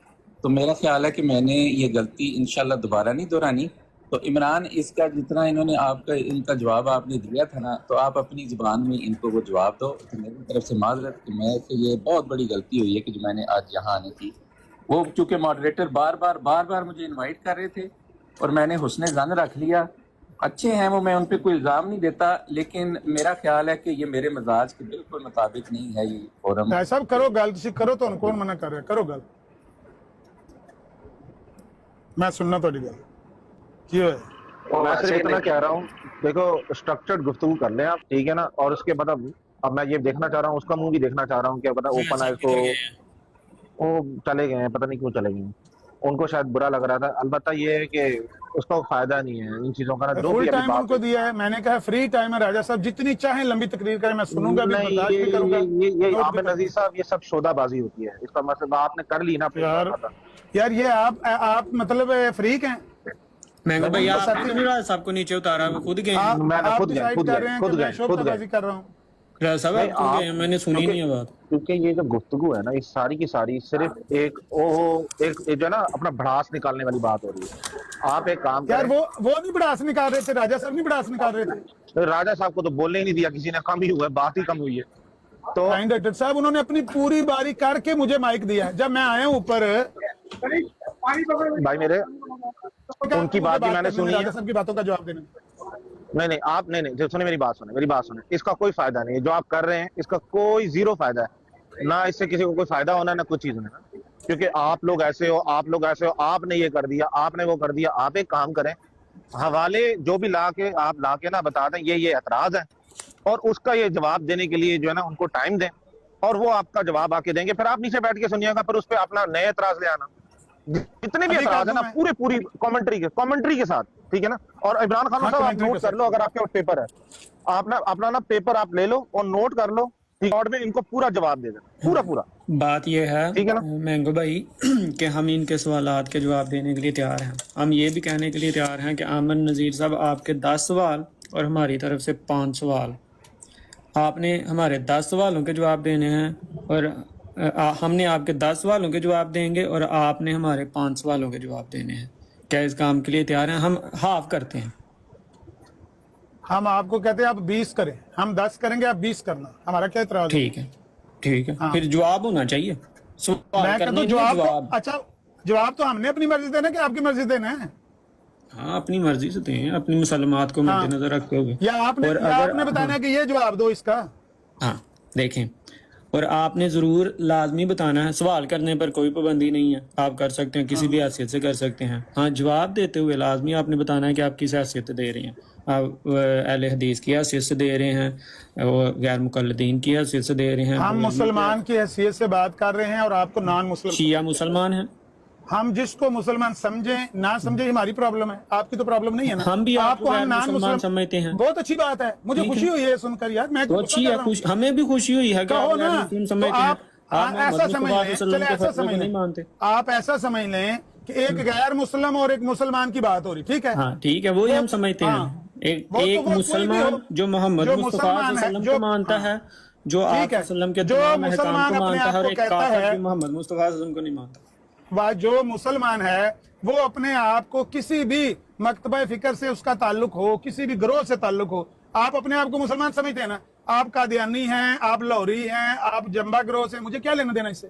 तो मेरा ख्याल है कि मैंने ये गलती इंशाल्लाह दोबारा नहीं दोहरानी। तो इमरान, इसका जितना इन्होंने इनका जवाब आपने दिया था ना, तो आप अपनी ज़ुबान में इनको वो जवाब दो। तो मेरी तरफ से माजरत कि मैं से ये बहुत बड़ी गलती हुई है कि जो मैंने आज यहाँ आने की, वो चूँकि मॉडरेटर बार बार मुझे इनवाइट कर रहे थे और मैंने हुस्ने ज़न रख लिया। अच्छे हैं वो, मैं उन पर कोई इल्ज़ाम नहीं देता, लेकिन मेरा ख्याल है कि ये मेरे मजाज के बिल्कुल मुताबिक नहीं है ये फोरम। साहब करो गल, करो तो कौन मना कर रहा है, करो गल, मैं सुनना थोड़ी गल क्यों है। मैं सिर्फ इतना कह रहा हूँ, देखो स्ट्रक्चर्ड गुफ्तगू कर लें आप, ठीक है ना? और उसके बाद अब मैं ये देखना चाह रहा हूँ, उसका मुंह भी देखना चाह रहा हूँ, क्या पता ओपन आइज को वो चले गए हैं, पता नहीं क्यों चले गए हैं, उनको शायद बुरा लग रहा था। अलबत्ता ये है कि उसका फायदा नहीं है इन चीजों का ना, जो फुल भी टाइम उनको दिया है। मैंने कहा फ्री टाइम है राजा साहब, जितनी चाहे लंबी तकरीर करें, मैं सुनूंगा भी, बर्दाश्त भी करूंगा। ये आमिर नजीर साहब, ये सब शोदाबाजी होती है, इसका मतलब आपने कर ली ना यार ये आप मतलब फ्रीक हैं। मैं भाई आप सबको नीचे उतारा, मैं खुद गए, शोबाजी कर रहा हूँ। मैंने सुनी नहीं है बात, क्योंकि ये जो गुफ्तगू है ना, ये सारी की सारी सिर्फ एक जो है ना अपना भड़ास निकालने वाली बात हो रही है। आप एक काम यार वो नहीं भड़ास निकाल रहे थे, राजा साहब नहीं भड़ास निकाल रहे थे। राजा साहब को तो बोलने ही नहीं दिया किसी ने, कम ही हुआ है, बात ही कम हुई है। तो डॉक्टर साहब उन्होंने अपनी पूरी बारी करके मुझे माइक दिया। जब मैं आया हूँ ऊपर, भाई मेरे उनकी बात भी मैंने सुनी, राजा साहब की बातों का जवाब देना। नहीं आप नहीं सुने, मेरी बात सुने। इसका कोई फायदा नहीं है जो आप कर रहे हैं, इसका कोई जीरो फायदा है ना, इससे किसी को कोई फायदा होना ना कुछ चीज होना, क्योंकि आप लोग ऐसे हो, आपने ये कर दिया, आपने वो कर दिया। आप एक काम करें, حوالے جو بھی لا کے نا بتا دیں یہ اعتراض ہے، اور اس کا یہ جواب دینے کے لیے جو ہے نا ان کو ٹائم دیں، اور وہ آپ کا جواب آ کے دیں گے، پھر آپ نیچے بیٹھ کے سنیے گا، پھر اس پہ اپنا نئے اعتراض لے آنا، جتنے بھی اعتراض ہیں نا پوری کامنٹری کے ساتھ، ٹھیک ہے نا۔ اور عمران خان صاحب آپ نوٹ کر لو، اگر آپ کے پاس پیپر ہے، آپ اپنا نا پیپر آپ لے لو اور نوٹ کر لو، ریکارڈ میں ان کو پورا جواب دے دیں، پورا۔ بات یہ ہے مینگو بھائی کہ ہم ان کے سوالات کے جواب دینے کے لیے تیار ہیں، ہم یہ بھی کہنے کے لیے تیار ہیں کہ عامر نذیر صاحب آپ کے 10 سوال اور ہماری طرف سے 5 سوال، آپ نے ہمارے 10 سوالوں کے جواب دینے ہیں، اور ہم نے آپ کے 10 سوالوں کے جواب دیں گے، اور آپ نے ہمارے 5 سوالوں کے جواب دینے ہیں۔ کیا اس کام کے لیے تیار ہیں؟ ہم ہاف کرتے ہیں، ہم آپ کو کہتے ہیں آپ 20 کریں، ہم 10 کریں گے، آپ 20 کرنا، ہمارا کیا اعتراض ہے؟ ٹھیک ہے، پھر جواب ہونا چاہیے، سوال میں کرنے کہتا ہوں جواب۔ اچھا جواب تو ہم نے اپنی مرضی دینا کہ آپ کی مرضی دینا ہے؟ ہاں اپنی مرضی سے دیں، اپنی مسلمات کو مد نظر رکھتے ہوئے، یا آپ نے بتانا کہ یہ جواب دو اس کا۔ ہاں دیکھیں، اور آپ نے ضرور لازمی بتانا ہے، سوال کرنے پر کوئی پابندی نہیں ہے، آپ کر سکتے ہیں، کسی بھی حیثیت سے کر سکتے ہیں، ہاں جواب دیتے ہوئے لازمی آپ نے بتانا ہے کہ آپ کس حیثیت سے دے رہے ہیں، آپ اہل حدیث کی حیثیت سے دے رہے ہیں، غیر مقلدین کی حیثیت سے دے رہے ہیں، ہم مسلمان کی حیثیت سے بات کر رہے ہیں اور آپ کو نان مسلم، شیعہ مسلمان ہیں، ہم جس کو مسلمان سمجھیں نہ سمجھیں ہماری پرابلم ہے، آپ کی تو پرابلم نہیں ہے نا۔ ہم بھی آپ کو ہم غیر نان مسلمان سمجھتے ہیں، بہت اچھی بات ہے، مجھے خوشی ہوئی ہے سن کر یار، میں تو اچھی ہے، ہمیں بھی خوشی ہوئی ہے کہ آپ غیر مسلم سمجھتے ہیں، آپ ایسا سمجھ لیں، آپ ایسا سمجھ لیں کہ ایک غیر مسلم اور ایک مسلمان کی بات ہو رہی، ٹھیک ہے؟ ہاں ٹھیک ہے، وہی ہم سمجھتے ہیں، ایک مسلمان جو محمد مصطفیٰ صلی اللہ علیہ وسلم کو مانتا ہے، جو آپ صلی اللہ علیہ وسلم کے تمام احکام کو مانتا ہے، اور ایک کافر جو محمد مصطفیٰ صلی اللہ علیہ وسلم کو نہیں مانتا۔ جو مسلمان ہے وہ اپنے آپ کو کسی بھی مکتبہ فکر سے اس کا تعلق ہو، کسی بھی گروہ سے تعلق ہو، آپ اپنے آپ کو مسلمان سمجھتے ہیں نا، آپ قادیانی ہیں، آپ لاہوری ہیں، آپ جنبا گروہ سے، مجھے کیا لینا دینا اس سے؟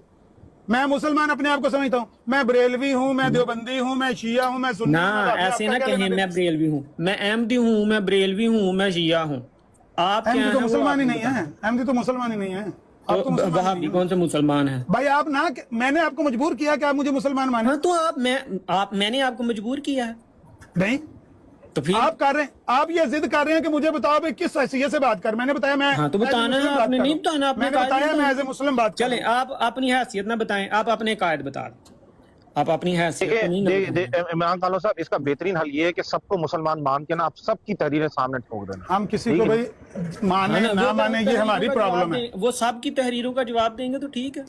میں مسلمان اپنے آپ کو سمجھتا ہوں، میں بریلوی ہوں، میں دیوبندی ہوں، میں شیعہ ہوں، میں سنی نہ ایسے نہ کہیں میں بریلوی ہوں، میں احمدی ہوں، میں بریلوی ہوں، میں شیعہ ہوں، آپ کیا ہیں؟ تو مسلمان ہی نہیں ہیں، احمدی تو مسلمان ہی نہیں ہیں، وہابی کون سے مسلمان ہیں؟ بھائی آپ نہ، میں نے آپ کو مجبور کیا کہ آپ مجھے مسلمان مانیں؟ ہاں تو میں نے آپ کو مجبور کیا ہے؟ نہیں تو پھر آپ کر رہے ہیں، آپ یہ ضد کر رہے ہیں کہ مجھے بتاؤ بھائی کس حیثیت سے بات کر، میں نے بتایا میں، ہاں تو بتانا ہے، آپ نے نہیں بتانا، میں نے بتایا میں ایز اے مسلم بات چلیں، آپ اپنی حیثیت نہ بتائیں، آپ اپنے قائد بتا دیں، آپ اپنی حیثیت کو نہیں۔ عمران خان صاحب اس کا بہترین حل یہ ہے کہ سب کو مسلمان مان کے نا آپ سب کی تحریریں سامنے ٹھوک دینا، ہم کسی کو بھائی مانے نہ مانے یہ ہماری پرابلم ہے، وہ سب کی تحریروں کا جواب دیں گے تو ٹھیک ہے،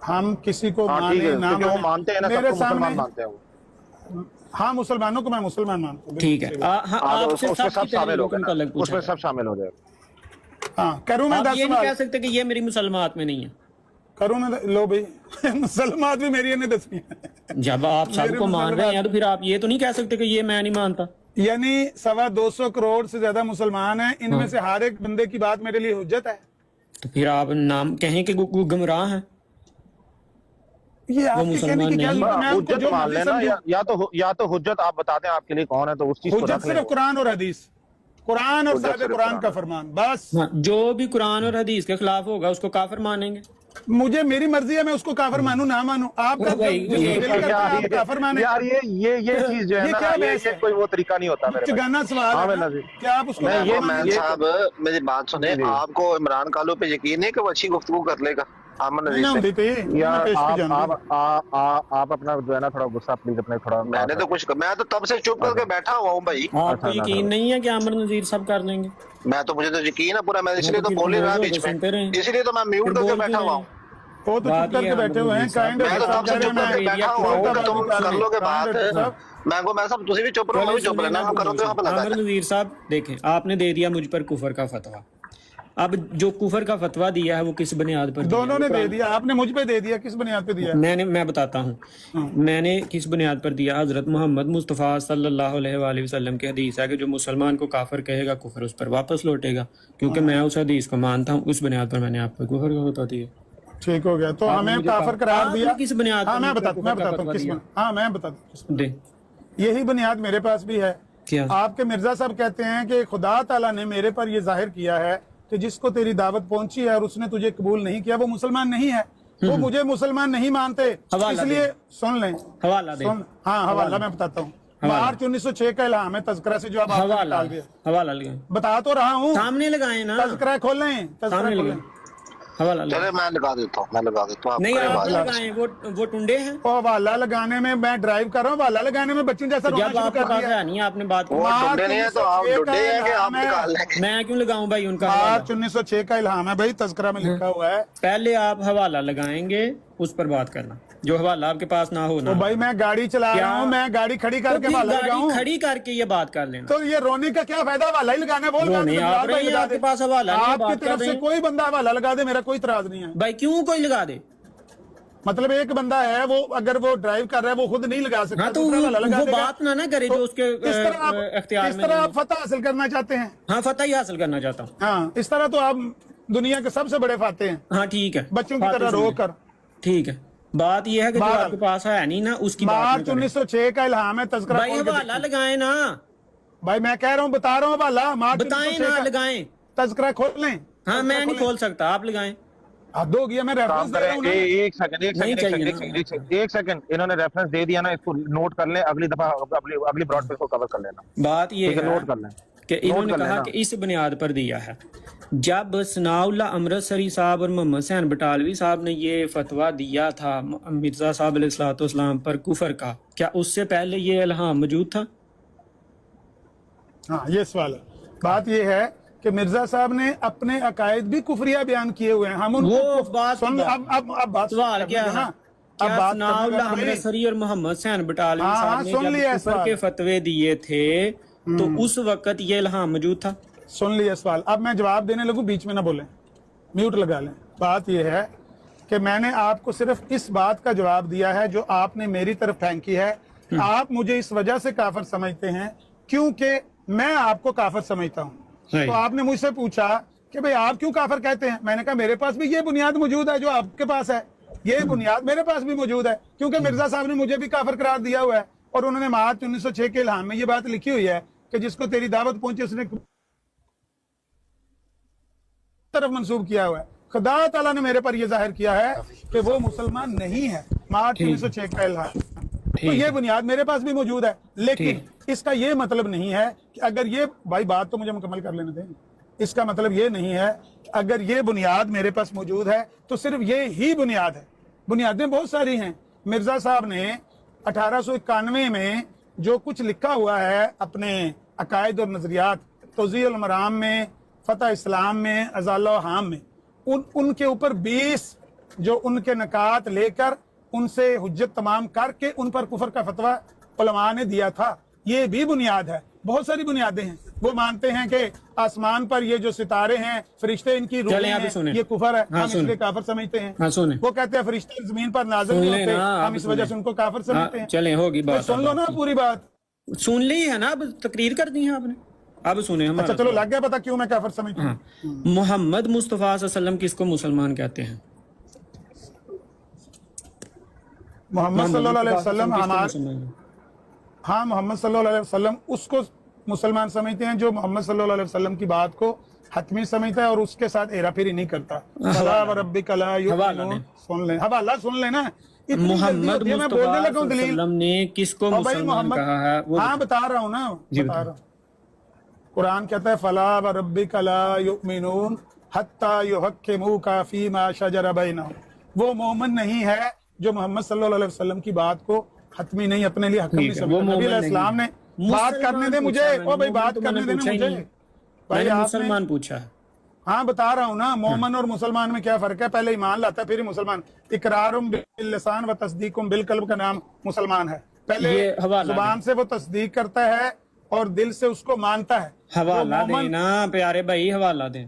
ہم کسی کو مانے نہ وہ مانتے ہیں نا، سب کو مسلمان مانتے ہیں وہ، ہاں مسلمانوں کو میں مسلمان مانتا ہوں، ٹھیک ہے، آپ سے سب شامل ہو گئے، اس میں سب شامل ہو جائے۔ ہاں کروں میں آپ یہ نہیں کہہ سکتے کہ یہ میری مسلمات میں نہیں ہے، کروں میں، لو بھائی مسلمات بھی میری نہیں دسویں، جب آپ سب کو مان رہے ہیں تو پھر آپ یہ تو نہیں کہہ سکتے کہ یہ میں نہیں مانتا، یعنی 225 کروڑ سے زیادہ مسلمان ہیں، ان میں سے ہر ایک بندے کی بات میرے لیے حجت ہے، تو پھر آپ نام کہیں کہ وہ گمراہ ہیں، یہ آپ کے کہنے کی کیا ضرورت ہے؟ حجت مان لینا، یا تو حجت آپ بتا دیں آپ کے لیے کون ہے، تو اس چیز کو حجت صرف قرآن اور حدیث، قرآن اور صاحب قرآن کا فرمان، بس جو بھی قرآن اور حدیث کے خلاف ہوگا اس کو کافر مانیں گے، مجھے میری مرضی ہے میں اس کو کافر مانوں نہ مانوں، آپ کا کافر مانیں یار، یہ چیز جو ہے نا یہ کوئی وہ طریقہ نہیں ہوتا میرے چگانا سوال ہے کہ آپ اس کو مین صاحب میری بات سنیں، آپ کو عمران کالو پہ یقین ہے کہ وہ اچھی گفتگو کر لے گا عامر نذیر سے؟ آپ اپنا جو ہے نا تھوڑا غصہ پلیز اپنے تھوڑا، میں نے تو کچھ، میں تو تب سے چپ کر کے بیٹھا ہوا ہوں بھائی، آپ کو یقین نہیں ہے کہ عامر نذیر سب کر لیں گے؟ میں تو، مجھے تو یقین ہے پورا، میں اس لیے تو بول ہی رہا بیچ میں، اس لیے تو میں میوٹ کر کے بیٹھا ہوا ہوں، وہ تو چپ کر کے بیٹھے ہوئے ہیں، میں تو تب سے چپ کر کے بیٹھا ہوا ہوں، تم کر لو گے بات، میں صاحب تسی بھی چپ رہو، میں بھی چپ رہنا، ہم کرو گے وہاں پہ لگا عامر نذیر صاحب دیکھیں، آپ نے دے دیا مجھ پر کفر کا فتویٰ، اب جو کفر کا فتویٰ دیا ہے وہ کس بنیاد پر؟ دونوں نے دے دیا، آپ نے مجھ پہ دے دیا، کس بنیاد پہ دیا؟ میں بتاتا ہوں میں نے کس بنیاد پر دیا۔ حضرت محمد مصطفیٰ صلی اللہ علیہ وآلہ وسلم کی حدیث ہے کہ جو مسلمان کو کافر کہے گا کفر اس پر واپس لوٹے گا، کیونکہ میں اس حدیث کو مانتا ہوں، اس بنیاد پر میں نے آپ کو کفر کا فتویٰ دیا۔ ٹھیک ہو گیا، تو ہمیں کافر قرار دیا کس بنیاد پر؟ میں بتاتا ہوں کس بنیاد، ہاں میں بتاتا ہوں، یہی بنیاد میرے پاس بھی ہے۔ کیا آپ کے مرزا صاحب کہتے ہیں کہ خدا تعالیٰ نے میرے پر یہ ظاہر کیا ہے کہ جس کو تیری دعوت پہنچی ہے اور اس نے تجھے قبول نہیں کیا وہ مسلمان نہیں ہے، وہ مجھے مسلمان نہیں مانتے، اس لیے سن لیں، حوالہ دیں، ہاں حوالہ میں بتاتا ہوں، मार्च 1906 का इल्हाम है तज़किरा से जो आप आपने हवाला डाल दिया। हवाला लगाएं, बता तो रहा हूँ, सामने लगाएं ना, तज़किरा खोलें, तज़किरा सामने खोलें। लगाएं, हवाला लगाएं। चले मैं लगा देता हूँ, मैं लगा देता हूँ। नहीं करें आप बात। लगाएं, वो टुंडे हैं। और हवाला लगाने में मैं ड्राइव कर रहा हूँ, हवाला लगाने में बच्चों जैसा रोना जब शुरू आपके कर पास दिया। है नहीं, आपने बात की। वो मार्च ढूंढे नहीं है तो आप 1906 ढूंढे हैं कि आप का निकाल लेंगे। मैं क्यों लगाऊं भाई उनका हवाला? मार्च 1906 का इल्हाम है भाई, तज़किरा में लिखा हुआ है। पहले आप हवाला लगाएंगे, उस पर बात करना, जो हवाला आपके पास ना हो ना। तो भाई मैं गाड़ी चला क्या? रहा हूँ, मैं गाड़ी खड़ी तो करके फिर हवाला गाड़ी लगाऊं, खड़ी करके ये बात कर लेना। तो ये रोने का क्या फायदा? हवाला ही लगाना है, बोल वो कर नहीं, दो, आप भाई रही हैं, लगा आपके दे। पास हवाला नहीं है, आपकी बात कर तरफ से रहे हैं। कोई बंदा हवाला लगा दे, मेरा कोई इतराज नहीं है। भाई क्यों कोई लगा दे? मतलब एक बंदा है, वो अगर वो ड्राइव कर रहा है, वो खुद नहीं लगा सकता, हाँ तो दूसरा हवाला लगा वो देगा। बात ना करे तो जो उसके इस तरह आप इख्तियार इस में तरह नहीं आप फतह हासिल करना चाहते हैं। है। हाँ फतह ही हासिल करना चाहता हूँ। हाँ, इस तरह तो आप दुनिया के सबसे बड़े फाते हैं, हाँ ठीक है, बच्चों की बात तरह तो रो सुनिए। कर। ठीक है, बात ये है कि जो बात- आपके पास है नहीं ना, उसकी बात मार्च नहीं करें। 1906 का इल्हाम है, तज़किरा भाई खोल के हवाला देखिए। लगाएं ना, भाई मैं कह रहा हूँ, बता रहा हूँ, हवाला मार्च बताएं 1906 ना, का लगाएं। तज़किरा खोल लें। हाँ मैं नहीं खोल सकता, आप लगाएं। हद हो गया, मैं रेफरेंस काम दे रहा करें। हूँ ना। एक सेकंड, नहीं चाहिए ना। एक सेकंड, इन्होंने रेफरेंस दे दिया ना, इसको नोट कर लें, अगली दफा अगली ब्रॉडकास्ट को कवर कर लेना। बात ये ठीक है, है नोट कर लें। कि इन्होंने कर कहा लेना। कि इस बुनियाद पर दिया है। जब सनाउल्लाह अमृतसरी साहब और मोहम्मद हुसैन बटालवी साहब ने ये फतवा दिया था मिर्जा साहब अलैहिस्सलाम पर कुफर का, क्या उससे पहले ये इल्हाम मौजूद था? हाँ, ये सवाल है। बात ये है कि मिर्जा साहब ने अपने अकायद भी कुफरिया बयान किए हुए हैं। हम उनको वो बात सुन, की अब बात सवाल क्या है? अब क्या बात सनाउल्लाह करने का भाई। अमृतसरी और मोहम्मद हुसैन बटालवी हाँ, साहब हाँ, ने सुन जब लिया कुफर सवाल। के फतवे दिए थे तो उस वक्त ये इल्हाम मौजूद था? सुन लिया सवाल। अब मैं जवाब देने लगूं, बीच में ना बोलें, म्यूट लगा लें। बात यह है कि मैंने आपको सिर्फ इस बात का जवाब दिया है जो आपने मेरी तरफ फेंकी है। आप मुझे इस वजह से काफिर समझते हैं क्योंकि मैं आपको काफिर समझता हूँ। तो आपने मुझसे पूछा कि भाई आप क्यों काफिर कहते हैं, मैंने कहा मेरे पास भी ये बुनियाद मौजूद है जो आपके पास है, ये बुनियाद मेरे पास भी मौजूद है, क्योंकि मिर्जा साहब ने मुझे भी काफिर करार दिया हुआ है और उन्होंने मार्च 1906 के इल्हाम में ये बात लिखी हुई है कि जिसको तेरी दावत पहुंची उसने तरफ मंसूब किया हुआ है। खुदा ताला ने मेरे पर यह जाहिर किया है कि वो मुसलमान नहीं है। मार्च 1906 का इल्हाम, तो ये बुनियाद मेरे पास भी मौजूद है, लेकिन इसका ये मतलब नहीं है कि अगर ये, भाई बात तो मुझे मुकम्मल कर लेने दें, इसका मतलब ये नहीं है कि अगर ये बुनियाद मेरे पास मौजूद है तो सिर्फ ये ही बुनियाद है। बुनियादें बहुत सारी हैं। मिर्जा साहब ने 1891 में जो कुछ लिखा हुआ है अपने अकायद और नजरियात, तौज़ीउल मराम में, फतह इस्लाम में, अज़ाला हाम में, उनके ऊपर 20 जो उनके नकात लेकर उनसे हुज्जत तमाम करके उन पर कुफर का फतवा उलमा ने दिया था। ये भी बुनियाद है। बहुत सारी बुनियादें हैं। वो मानते हैं कि आसमान पर ये जो सितारे हैं फरिश्ते इनकी रूहें हैं, ये कुफर है, हम इसलिए काफिर समझते हैं। वो कहते हैं फरिश्ते जमीन पर नाज़िल नहीं होते, हम इस वजह से उनको काफिर समझते हैं। चलें, होगी बात, सुन लो ना पूरी बात। सुन ली है ना, अब तकरीर कर दी है आपने, अब सुने हमारा। अच्छा चलो, लग गया पता क्यों मैं काफिर समझता हूँ। मोहम्मद मुस्तफा सल्लम किसको मुसलमान कहते हैं? मोहम्मद सल्लल्लाहु अलैहि वसल्लम हमारे, हाँ, मोहम्मद सल्लल्लाहु अलैहि वसल्लम उसको मुसलमान समझते हैं जो मोहम्मद सल्लल्लाहु अलैहि वसल्लम की बात को हतमी समझता है और उसके साथ हेरा फेरी नहीं करता। फला व रब्बिक ला युमिनून, सुन ले, हवाला सुन लेना। मोहम्मद मुस्तफा सल्लम ने किसको मुसलमान कहा है? हाँ बता रहा हूँ ना, बता रहा हूँ। कुरान कहता है फला व रब्बिक ला युमिनून हत्ता युहक्किमूका फीमा शजर बैनहुम। वो मोमिन नहीं है जो मोहम्मद सल्लल्लाहु अलैहि वसल्लम की बात को हतमी नहीं, अपने लिए हकम नहीं समझता। नबी अलैहिस्सलाम ने बात करने दे मुझे, ओ भाई बात करने देना मुझे। भाई आपने मुसलमान पूछा है। हाँ बता रहा हूँ ना, मोमन और मुसलमान में क्या फर्क है। पहले ईमान लाता है फिर ही मुसलमान। इकरारुम बिल लिसान व तस्दीकुम बिल कल्ब का नाम मुसलमान है। पहले जुबान से वो तस्दीक करता है और दिल से उसको मानता है। हवाला देना प्यारे भाई, हवाला दे,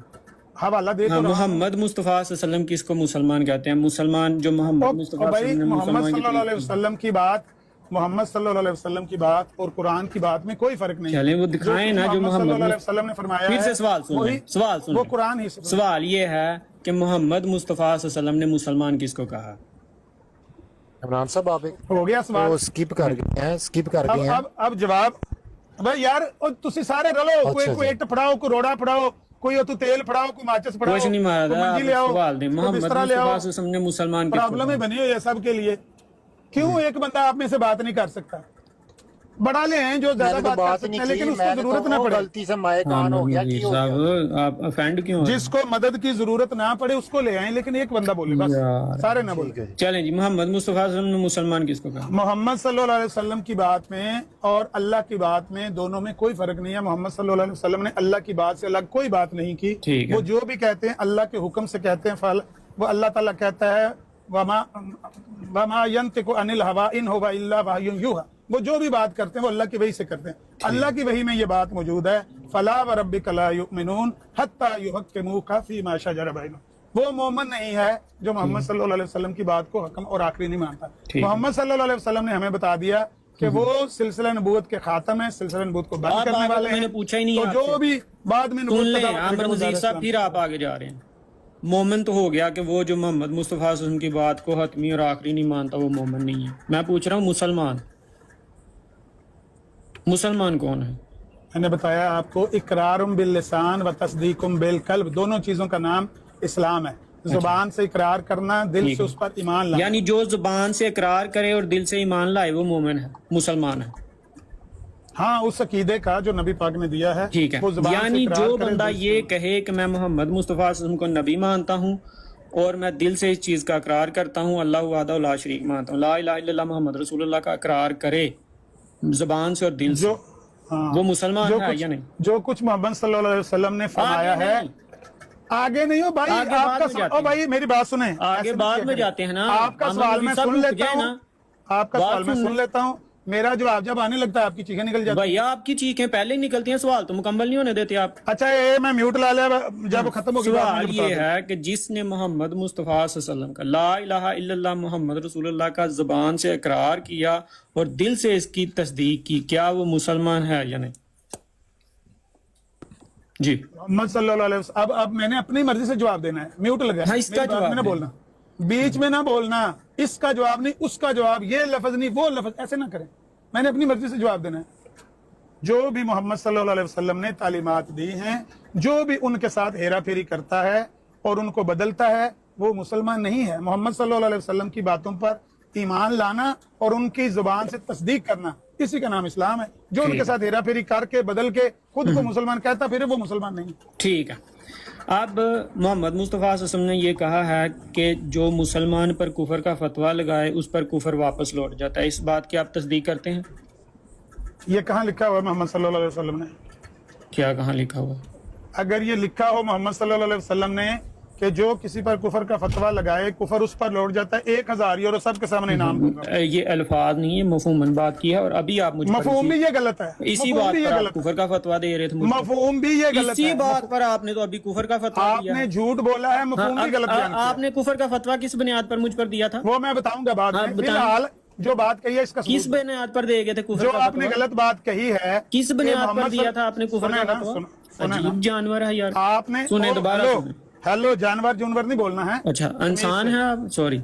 हवाला दे। मोहम्मद मुस्तफा सल्लम किसको मुसलमान कहते हैं? मुसलमान जो मोहम्मद मुस्तफा मोहम्मद सल्लल्लाहु अलैहि वसल्लम की बात, मोहम्मद सल्लल्लाहु अलैहि वसल्लम की बात और कुरान की बात में कोई फर्क नहीं। चलें वो दिखाएं ना जो मोहम्मद सल्लल्लाहु अलैहि वसल्लम ने फरमाया। फिर से सवाल सुन, वो कुरान ही। सवाल ये है कि मोहम्मद मुस्तफा सल्लम ने मुसलमान किसको कहा? इमरान साहब आप हो गया सवाल, स्किप कर गए हैं, स्किप कर गए हैं। अब जवाब भाई यार, तुसी सारे रलो, कोई ईट फड़ाओ, कोई रोड़ा फड़ाओ, कोई तू तेल फड़ाओ, कोई माचिस फड़ाओ, कुछ नहीं मारा था। सवाल दे, मोहम्मद मुस्तफा सल्लम ने मुसलमान प्रॉब्लम ही बनी हुई है सबके लिए। क्यों एक बंदा आप में से बात नहीं कर सकता? बढ़ा ले हैं जो ज्यादा मैंने तो बात कर बात सकते नहीं हैं, की, लेकिन उसको मैंने जरूरत तो ना वो पड़े। गलती से माए कान हो गया, की हो गया। साहब आप ऑफेंड क्यों हो रहे हैं? जिसको मदद की जरूरत ना पड़े उसको ले आए, लेकिन एक बंदा बोले बस, यार। सारे ना बोले। चलें जी, मोहम्मद मुस्तफा सल्लल्लाहु अलैहि वसल्लम ने मुसलमान किसको कहा? मोहम्मद सल्लल्लाहु अलैहि वसल्लम की बात में और अल्लाह की बात में दोनों में कोई फर्क नहीं है। मोहम्मद सल्लल्लाहु अलैहि वसल्लम ने अल्लाह की बात से अलग कोई बात नहीं की। ठीक है। वो जो भी कहते हैं अल्लाह के हुक्म से कहते हैं, फल वो अल्लाह ताला कहता है वमा यंतिकु अनिल हवा इन हुवा इल्ला वहयुन यूहा। वो जो भी बात करते हैं वो अल्लाह की वही से करते हैं। अल्लाह की वही में ये बात मौजूद है, फला व रब्बिका ला युमिनून हत्ता युहक्किमूका फीमा शजरा बैनहुम। वो मोमिन नहीं है जो मोहम्मद सल्लल्लाहु अलैहि वसल्लम की बात को हकम और आखिरी नहीं मानता। मोहम्मद सल्लल्लाहु अलैहि वसल्लम ने हमें बता दिया कि वो सिलसिला नबूवत के खातम है, सिलसिला नबूवत को बंद करने वाले हैं। मैंने पूछा ही नहीं तो जो आपसे। भी बाद में सुन लें नबूवत आमिर नज़ीर साहब, फिर आप आगे जा रहे हैं। मोमिन तो हो गया कि वो जो मोहम्मद मुस्तफा सल्लल्लाहु अलैहि वसल्लम की बात को हतमी और आखिरी नहीं मानता, वो मोमिन नहीं है। मैं पूछ रहा हूँ मुसलमान, मुसलमान कौन है? मैंने बताया आपको, इकरारुम बिल लिसान व तस्दीकुम बिल कल्ब, दोनों चीजों का नाम इस्लाम है। जुबान से इकरार करना, दिल से उस पर ईमान लाना। यानी जो जुबान से इकरार करे और दिल से ईमान लाए वो मोमिन है, मुसलमान है। हाँ, उस अकीदे का जो नबी पाक ने दिया है। ठीक है। वो जुबान से यानी इकरार जो करे, बंदा दिल से- ये कहे कि मैं मोहम्मद मुस्तफा सल्लल्लाहु अलैहि वसल्लम को नबी मानता हूँ और मैं दिल से इस चीज का इकरार करता हूँ, अल्लाह वहदहू ला शरीक मानता हूँ, ला इलाहा इल्लल्लाह मुहम्मद रसूलुल्लाह का इकरार करे जुबान से और दिल से, जो हाँ, वो मुसलमान जो है कुछ या नहीं? जो कुछ मोहम्मद सल्लल्लाहु अलैहि वसल्लम ने फरमाया आगे है, नहीं। आगे नहीं हो भाई, आगे बाद में आपका जाते ओ हैं। भाई मेरी बात सुने, आगे ऐसे बाद नहीं में किया जाते हैं ना। आपका आमिर सवाल नज़ीर मैं साहब सुन रुक लेता जाए हूँ, ना। आपका बात सवाल मैं सुन सुन लेता हूँ, मेरा जवाब जब आने लगता है आपकी चीखें निकल जाती हैं। भैया आपकी चीखें पहले ही निकलती हैं, सवाल तो मुकम्मल नहीं होने देते आप। अच्छा ये मैं म्यूट ला लिया, जब खत्म होगी बात सवाल मुझे ये बता दो। है कि जिसने मोहम्मद मुस्तफा सल्लल्लाहु अलैहि वसल्लम का ला इलाहा इल्लल्लाह मुहम्मद रसूलुल्लाह का जुबान से इकरार किया और दिल से इसकी तस्दीक की, क्या वो मुसलमान है या नहीं? जी मोहम्मद सल्लल्लाहु अलैहि वसल्लम, अब मैंने अपनी मर्जी से जवाब देना है, म्यूट लगा हाँ, इसका जवाब में ना देना। बोलना, बीच में ना बोलना, इसका जवाब नहीं उसका जवाब, ये लफ्ज नहीं वो लफ्ज, ऐसे ना करें। मैंने अपनी मर्जी से जवाब देना है। जो भी मोहम्मद सल्लल्लाहु अलैहि वसल्लम ने तालीमात दी हैं, जो भी उनके साथ हेरा फेरी करता है और उनको बदलता है, वो मुसलमान नहीं है। मोहम्मद सल्लल्लाहु अलैहि वसल्लम की बातों पर ईमान लाना और उनकी जुबान से तस्दीक करना, इसी का नाम इस्लाम है। जो उनके साथ हेरा फेरी करके बदल के खुद को मुसलमान कहता फिर वो मुसलमान नहीं। ठीक है। अब मोहम्मद मुस्तफ़ा सल्लल्लाहु अलैहि वसल्लम ने ये कहा है कि जो मुसलमान पर कुफर का फतवा लगाए उस पर कुफर वापस लौट जाता है, इस बात की आप तस्दीक करते हैं? ये कहाँ लिखा हुआ है मोहम्मद सल्लल्लाहु अलैहि वसल्लम ने? क्या कहाँ लिखा हुआ? अगर ये लिखा हो मोहम्मद सल्लल्लाहु अलैहि वसल्लम ने कि जो किसी पर कुफर का फतवा लगाए कुफर उस पर लौट जाता है, 1000 यूरो सबके सामने इनाम दूंगा। ये अल्फाज नहीं है, मफहूमन बात की है। और अभी आप मुझे मफहूम भी ये गलत है, इसी मफहूम बात भी ये पर आप गलत है। कुफर का फतवा दे रहे थे मुझे। मफहूम भी ये गलत इसी है। बात पर आपने तो अभी कुफर का फतवा दिया आपने है। झूठ बोला है, मफहूम भी गलत बयान किया। आपने कुफर का फतवा किस बुनियाद पर मुझ पर दिया था? वो मैं बताऊंगा बाद हाँ, में। बताएं। फिलहाल जो बात कही है इसका किस सबूत दो। बुनियाद पर दे गए थे कुफर जो का आपने फतवा? गलत बात कही है, किस कि बुनियाद पर मोहम्मद दिया था आपने कुफर सुने का ना, फतवा? सुने ना। अजीब जानवर है यार। आपने सुने दोबारा हेलो, सुने। हेलो, जानवर जुनवर नहीं बोलना है। अच्छा इंसान है आप? सॉरी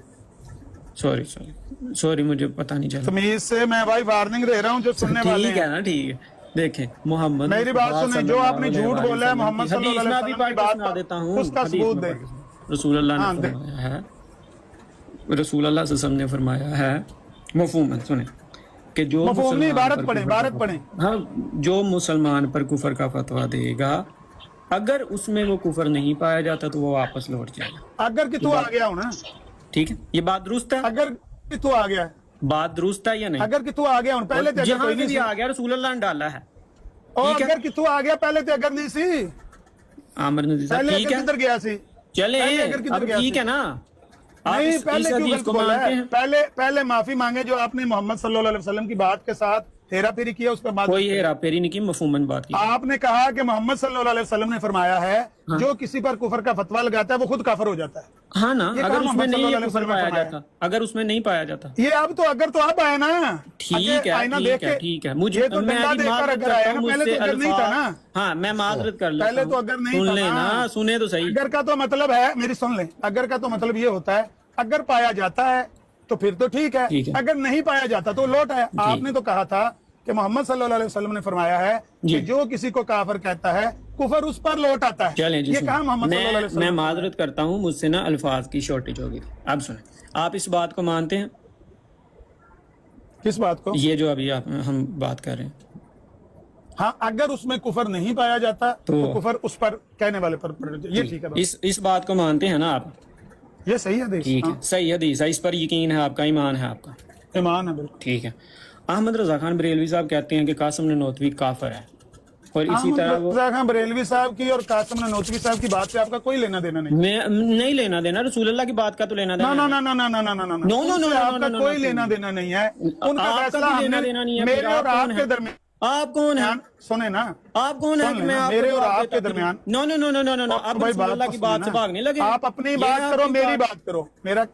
सॉरी सॉरी सॉरी, मुझे पता नहीं चला। तमीज से मैं भाई वार्निंग दे रहा हूँ जो सुनने वाले ठीक है हैं। ना, ठीक है। देखें मोहम्मद मेरी बात सुने, जो आपने झूठ बोला है मोहम्मद सल्लल्लाहु अलैहि वसल्लम की बात सुना देता हूँ, उसका हदीस सबूत में दे। पढ़ के। रसूलुल्लाह हाँ, ने दे। फरमाया है, रसूलुल्लाह सल्लल्लाहु अलैहि वसल्लम ने फरमाया है, मफहूमन सुने कि जो मफहूम नहीं, मुसलमान इबारत पर पढ़ें, कुफर का इबारत पढ़ें। हाँ, जो मुसलमान पर कुफर का फतवा देगा, अगर उसमें वो कुफर नहीं पाया जाता तो वो वापस लौट जाएगा। अगर कि तू आ गया हो ना, ठीक है, ये बात दुरुस्त है? अगर कि तू आ गया है, बात दुरुस्त है या नहीं? अगर कि तू आ गया हो, पहले तो अगर जहां कोई से भी नहीं आ गया रसूलुल्लाह ने डाला है। और ठीक है। अगर कि तू आ गया पहले तो अगर नहीं सी, आमिर नज़ीर साहब, पहले ठीक अगर है, किधर गया सी, चले पहले अगर किधर अब गया ठीक सी। है ना। आप नहीं, इस पहले क्यों हदीस गलत को बोला मानते है? हैं? पहले माफी मांगे जो आपने मोहम्मद सल्लल्लाहु अलैहि वसल्लम की बात के साथ हेरा फेरी किया, उसके बाद कोई हेरा फेरी नहीं की, मफहूमन बात की। आपने कहा कि मोहम्मद सल्लल्लाहु अलैहि वसल्लम ने फरमाया है, जो किसी पर कुफर का फतवा लगाता है वो खुद काफिर हो जाता है। हाँ ना, ये अगर कहा उसमें मोहम्मद नहीं सल्लल्लाहु ये अलैहि कुफर वसल्लम ने पाया फरमाया। जाता, अगर उसमें नहीं पाया जाता। ये अब तो अब आया ना, ठीक है, आईना ठीक देख है, के, ठीक है। मुझे ये तो मैं डंडा भी देखकर माजरत अगर आया करता ना, हूँ, पहले तो मुझसे अगर नहीं था ना। हाँ, मैं माजरत कर लेता पहले हूँ। तो अगर नहीं सुन था लेना, ना। सुने तो सही। अगर का तो मतलब है, मेरी सुन ले, अगर का तो मतलब ये होता है अगर पाया जाता है तो फिर तो ठीक है, ठीक है। अगर नहीं पाया जाता तो लौट आया। आपने तो कहा था कि मोहम्मद सल्लल्लाहु अलैहि वसल्लम ने फरमाया है कि जो किसी को काफिर कहता है कुफर उस पर लौट आता है। चलें जी, ये कहा मोहम्मद सल्लल्लाहु अलैहि वसल्लम मैं ने माजरत करता हूँ, मुझसे ना अल्फाज की शॉर्टेज होगी। अब सुने, आप इस बात को मानते हैं? किस बात को? ये जो अभी हम बात कर रहे हैं, हाँ, अगर उसमें कुफर नहीं पाया जाता तो कुफर उस पर कहने वाले पर ये ठीक है। इस बात को मानते हैं ना आप? ये सही हदीस, ठीक है, सही हदीस है, इस पर यकीन है आपका, ईमान है आपका? ईमान है, बिल्कुल ठीक है। अहमद रजा खान बरेलवी साहब कहते हैं कि कासिम ननोतवी काफिर है, और इसी तरह वो रजा खान बरेलवी साहब की और कासिम ननोतवी साहब की बात से आपका कोई लेना देना नहीं। मैं नहीं लेना देना, रसूल अल्लाह की बात का तो लेना देना। ना ना ना ना ना ना ना ना नो, आपका कोई लेना देना नहीं है, उनका फैसला लेना देना नहीं है। मेरे और आपके दरमियान। आप कौन है? सुने ना, आप कौन है कि मैं मेरे और आपके दरमियान? No no no no no no, आप रसूल अल्लाह की बात से भागने लगे। आप अपनी बात करो, मेरी बात करो, मेरा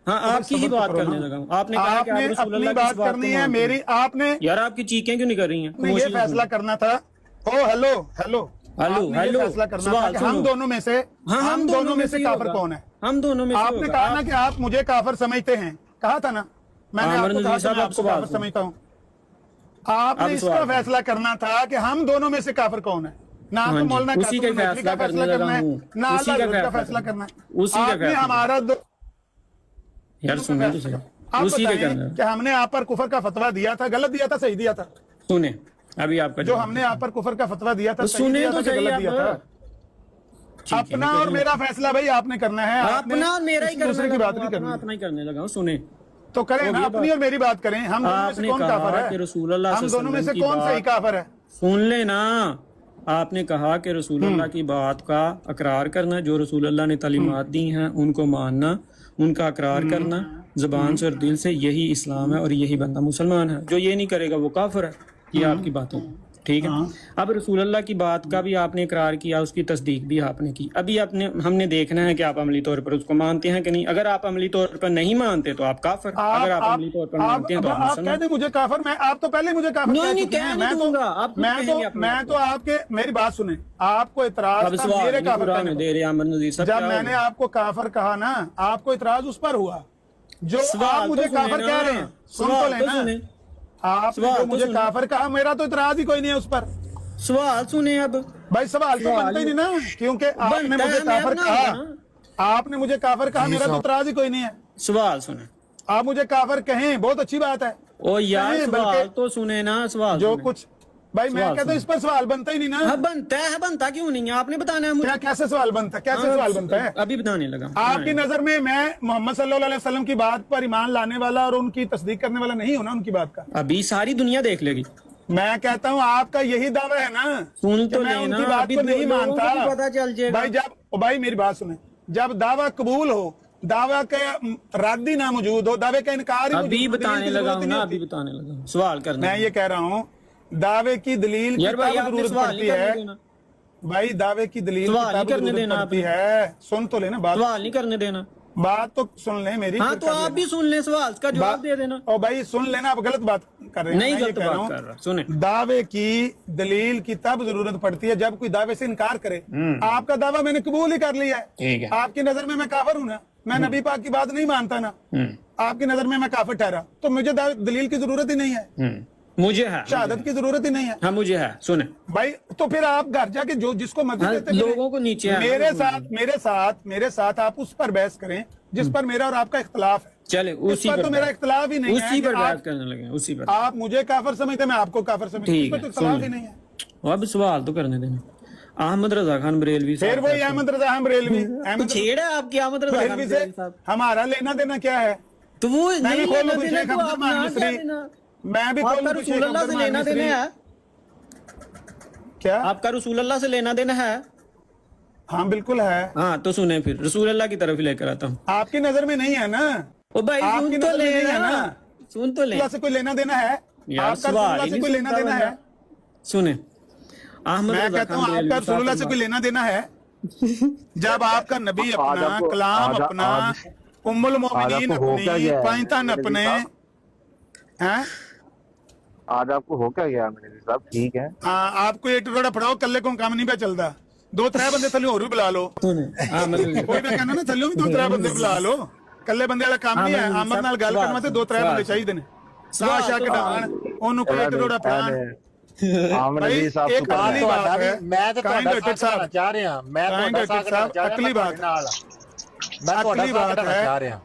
हाँ, आपकी ही बात करने लगा। आपने कहा कि आप रसूल अपनी अल्लाह बात की बात करनी है, मेरी आपने। यार आपकी चीखें क्यों नहीं कर रही हैं? ये फैसला करना था। ओ हेलो हेलो हेलो हेलो, फैसला करना था कि हम दोनों में से, हम दोनों में से काफिर कौन है? हम दोनों में से आपने कहा ना कि आप मुझे काफिर समझते हैं, कहा था ना, मैंने आपको कहा था मैं आपको काफिर समझता हूँ। आपने इसका फैसला करना था कि हम दोनों में से काफिर कौन है, ना तो मौलाना उसी का फैसला करना है, ना अल्लाह का फैसला करना है। उसी का आपने हमारा यार सुने तो सही, आप उसी का करना बताएं है। कि हमने आप पर कुफर का फतवा दिया था, गलत दिया था, सही दिया था? सुने अभी आपका जो हमने आप पर कुफर का फतवा दिया था, सही सुने दिया तो था कि सही गलत दिया था? अपना और मेरा फैसला भाई आपने करना है, अपना और मेरा ही दूसरे की बात नहीं करना, करनी। अपना ही करने लगा हूं। सुने तो करें ना, अपनी और मेरी बात करें। हम दोनों में से कौन काफिर है? रसूल अल्लाह हम दोनों में से कौन सही काफिर है? सुन लेना, आपने कहा कि रसूल अल्लाह की बात का अकरार करना, जो रसूल अल्लाह ने तालीमात दी हैं उनको मानना, उनका अकरार करना जुबान से और दिल से, यही इस्लाम है और यही बंदा मुसलमान है। जो ये नहीं करेगा वो काफिर है। ये आपकी बात है, ठीक है। अब रसूल अल्लाह की बात का भी आपने इकरार किया, उसकी तस्दीक भी आपने की। अभी हमने देखना है कि आप अमली तौर पर उसको मानते हैं कि नहीं। अगर आप अमली तौर पर नहीं मानते तो आप काफिर, अगर आप अमली तौर पर मानते हैं तो आप आप कहते मुझे काफिर, मैं आप तो पहले मुझे काफिर नहीं कह नहीं दूंगा। मैं तो आपके, मेरी बात सुने, आपको इतराज था मेरे काफिर कहने दे रहे अहमद नजीर साहब, जब मैंने आपको काफिर कहा ना, आपको इतराज उस पर हुआ जो आप मुझे काफिर कह रहे हैं। सुन तो लेना, आपने जो मुझे काफिर कहा, मेरा तो इतराज ही कोई नहीं है उस पर। सवाल सुने अब भाई, सवाल तो बनता ही नहीं ना, क्योंकि आपने मुझे काफिर कहा, आपने मुझे काफिर कहा, मेरा तो इतराज ही कोई नहीं है। सवाल सुने, आप मुझे काफिर कहें, बहुत अच्छी बात है। ओ यार सवाल तो सुने ना, सवाल जो कुछ भाई मैं कहता हूँ इस पर सवाल बनता ही नहीं ना। बनता क्यों नहीं है? आपने बताना है मुझे। कैसे सवाल बनता है? कैसे सवाल बनता है? अभी बताने लगा। आपकी नजर में मैं मोहम्मद सल्लल्लाहु अलैहि वसल्लम की बात पर ईमान लाने वाला और उनकी तस्दीक करने वाला नहीं हूं ना उनकी बात का? अभी सारी दुनिया देख लेगी। मैं कहता हूँ आपका यही दावा है ना, सुन तो मैं लेना, उनकी बात को नहीं मानता। पता चल जाएगा भाई मेरी बात सुने, जब दावा कबूल हो, दावा का रद्द ही ना मौजूद हो, दावे का इनकार ही अभी बताने लगा हूं ना, अभी बताने लगा। सवाल करना, मैं ये कह रहा हूँ दावे की दलील की जरूरत पड़ती है। भाई दावे की दलील करने देना पड़ती है। सुन तो लेना बात, सवाल नहीं करने देना, बात तो सुन ले मेरी। हाँ तो आप भी सुन ले, सवाल का जवाब दे देना। और भाई सुन लेना, आप गलत बात कर रहे हैं। नहीं गलत बात कर रहा, सुने। दावे की दलील की तब जरूरत पड़ती है जब कोई दावे से इनकार करे। आपका दावा मैंने कबूल ही कर लिया है, आपकी नजर में मैं काफिर हूँ ना, मैं नबी पाक की बात नहीं मानता ना, आपकी नजर में मैं काफिर ठहरा, तो मुझे दलील की जरूरत ही नहीं है। मुझे है, शहादत की जरूरत ही नहीं है। हाँ मुझे है। सुने भाई, तो फिर आप घर जाके जो जिसको मर्जी देते लोगों को नीचे मेरे साथ आप उस पर बहस करें जिस पर मेरा और आपका इख्तलाफ है। चले उसी पर तो मेरा इख्तलाफ ही नहीं है, उसी पर बात करने लगे, उसी पर। आप मुझे काफिर समझते, मैं आपको काफिर समझता, ठीक है, तो इख्तलाफ ही नहीं है। अब सवाल तो करने देना। अहमद रजा खान बरेलवी, फिर वही अहमद रजा खान बरेलवी, छेड़ा आपकी अहमद रजा खान बरेलवी साहब। हमारा लेना देना क्या है? तो वो मैं भी खोलूं रसूल अल्लाह से लेना देना है क्या? आपका रसूल अल्लाह से लेना देना है? हाँ बिल्कुल है। हाँ तो सुने, फिर रसूल अल्लाह की तरफ लेकर आता हूँ। आपकी नजर में नहीं है ना? ओ भाई सुन तो लेना, सुन तो ले, से कोई लेना देना है? आपका रसूलुल्लाह से कोई लेना देना है? सुने अहमद, मैं कहता हूँ आपका रसूलुल्लाह से कोई लेना देना है? जब आपका नबी अपना, कलाम अपना, उम्मुल मोमिनीन अपनी, पाइतान अपने हैं, आज आपको हो क्या गया मेरे साहब? ठीक है, आपको एक टुकड़ा पढ़ाओ, कल्ले को काम नहीं पे चलता, दो त्रै बंदे थल्ले होर भी बुला लो। कोई मैं कहना ना थल्ले भी दो त्रै बंदे बुला लो, कल्ले बंदे वाला काम नहीं है। आमद नाल गल करन वास्ते दो त्रै बंदे चाहिए ने, साह शा कढाण, ओनू कोई एक टुकड़ा पढ़ाण। आमद साहब एक आली बात है, मैं तो ਤੁਹਾਡਾ ਸਾਥ ਦੇਣਾ ਚਾਹ ਰਿਹਾ, ਮੈਂ ਤੁਹਾਡਾ ਸਾਥ ਦੇਣਾ ਚਾਹ ਰਿਹਾ, अकली बात। ਅਗਲੀ ਬਾਤ ਹੈ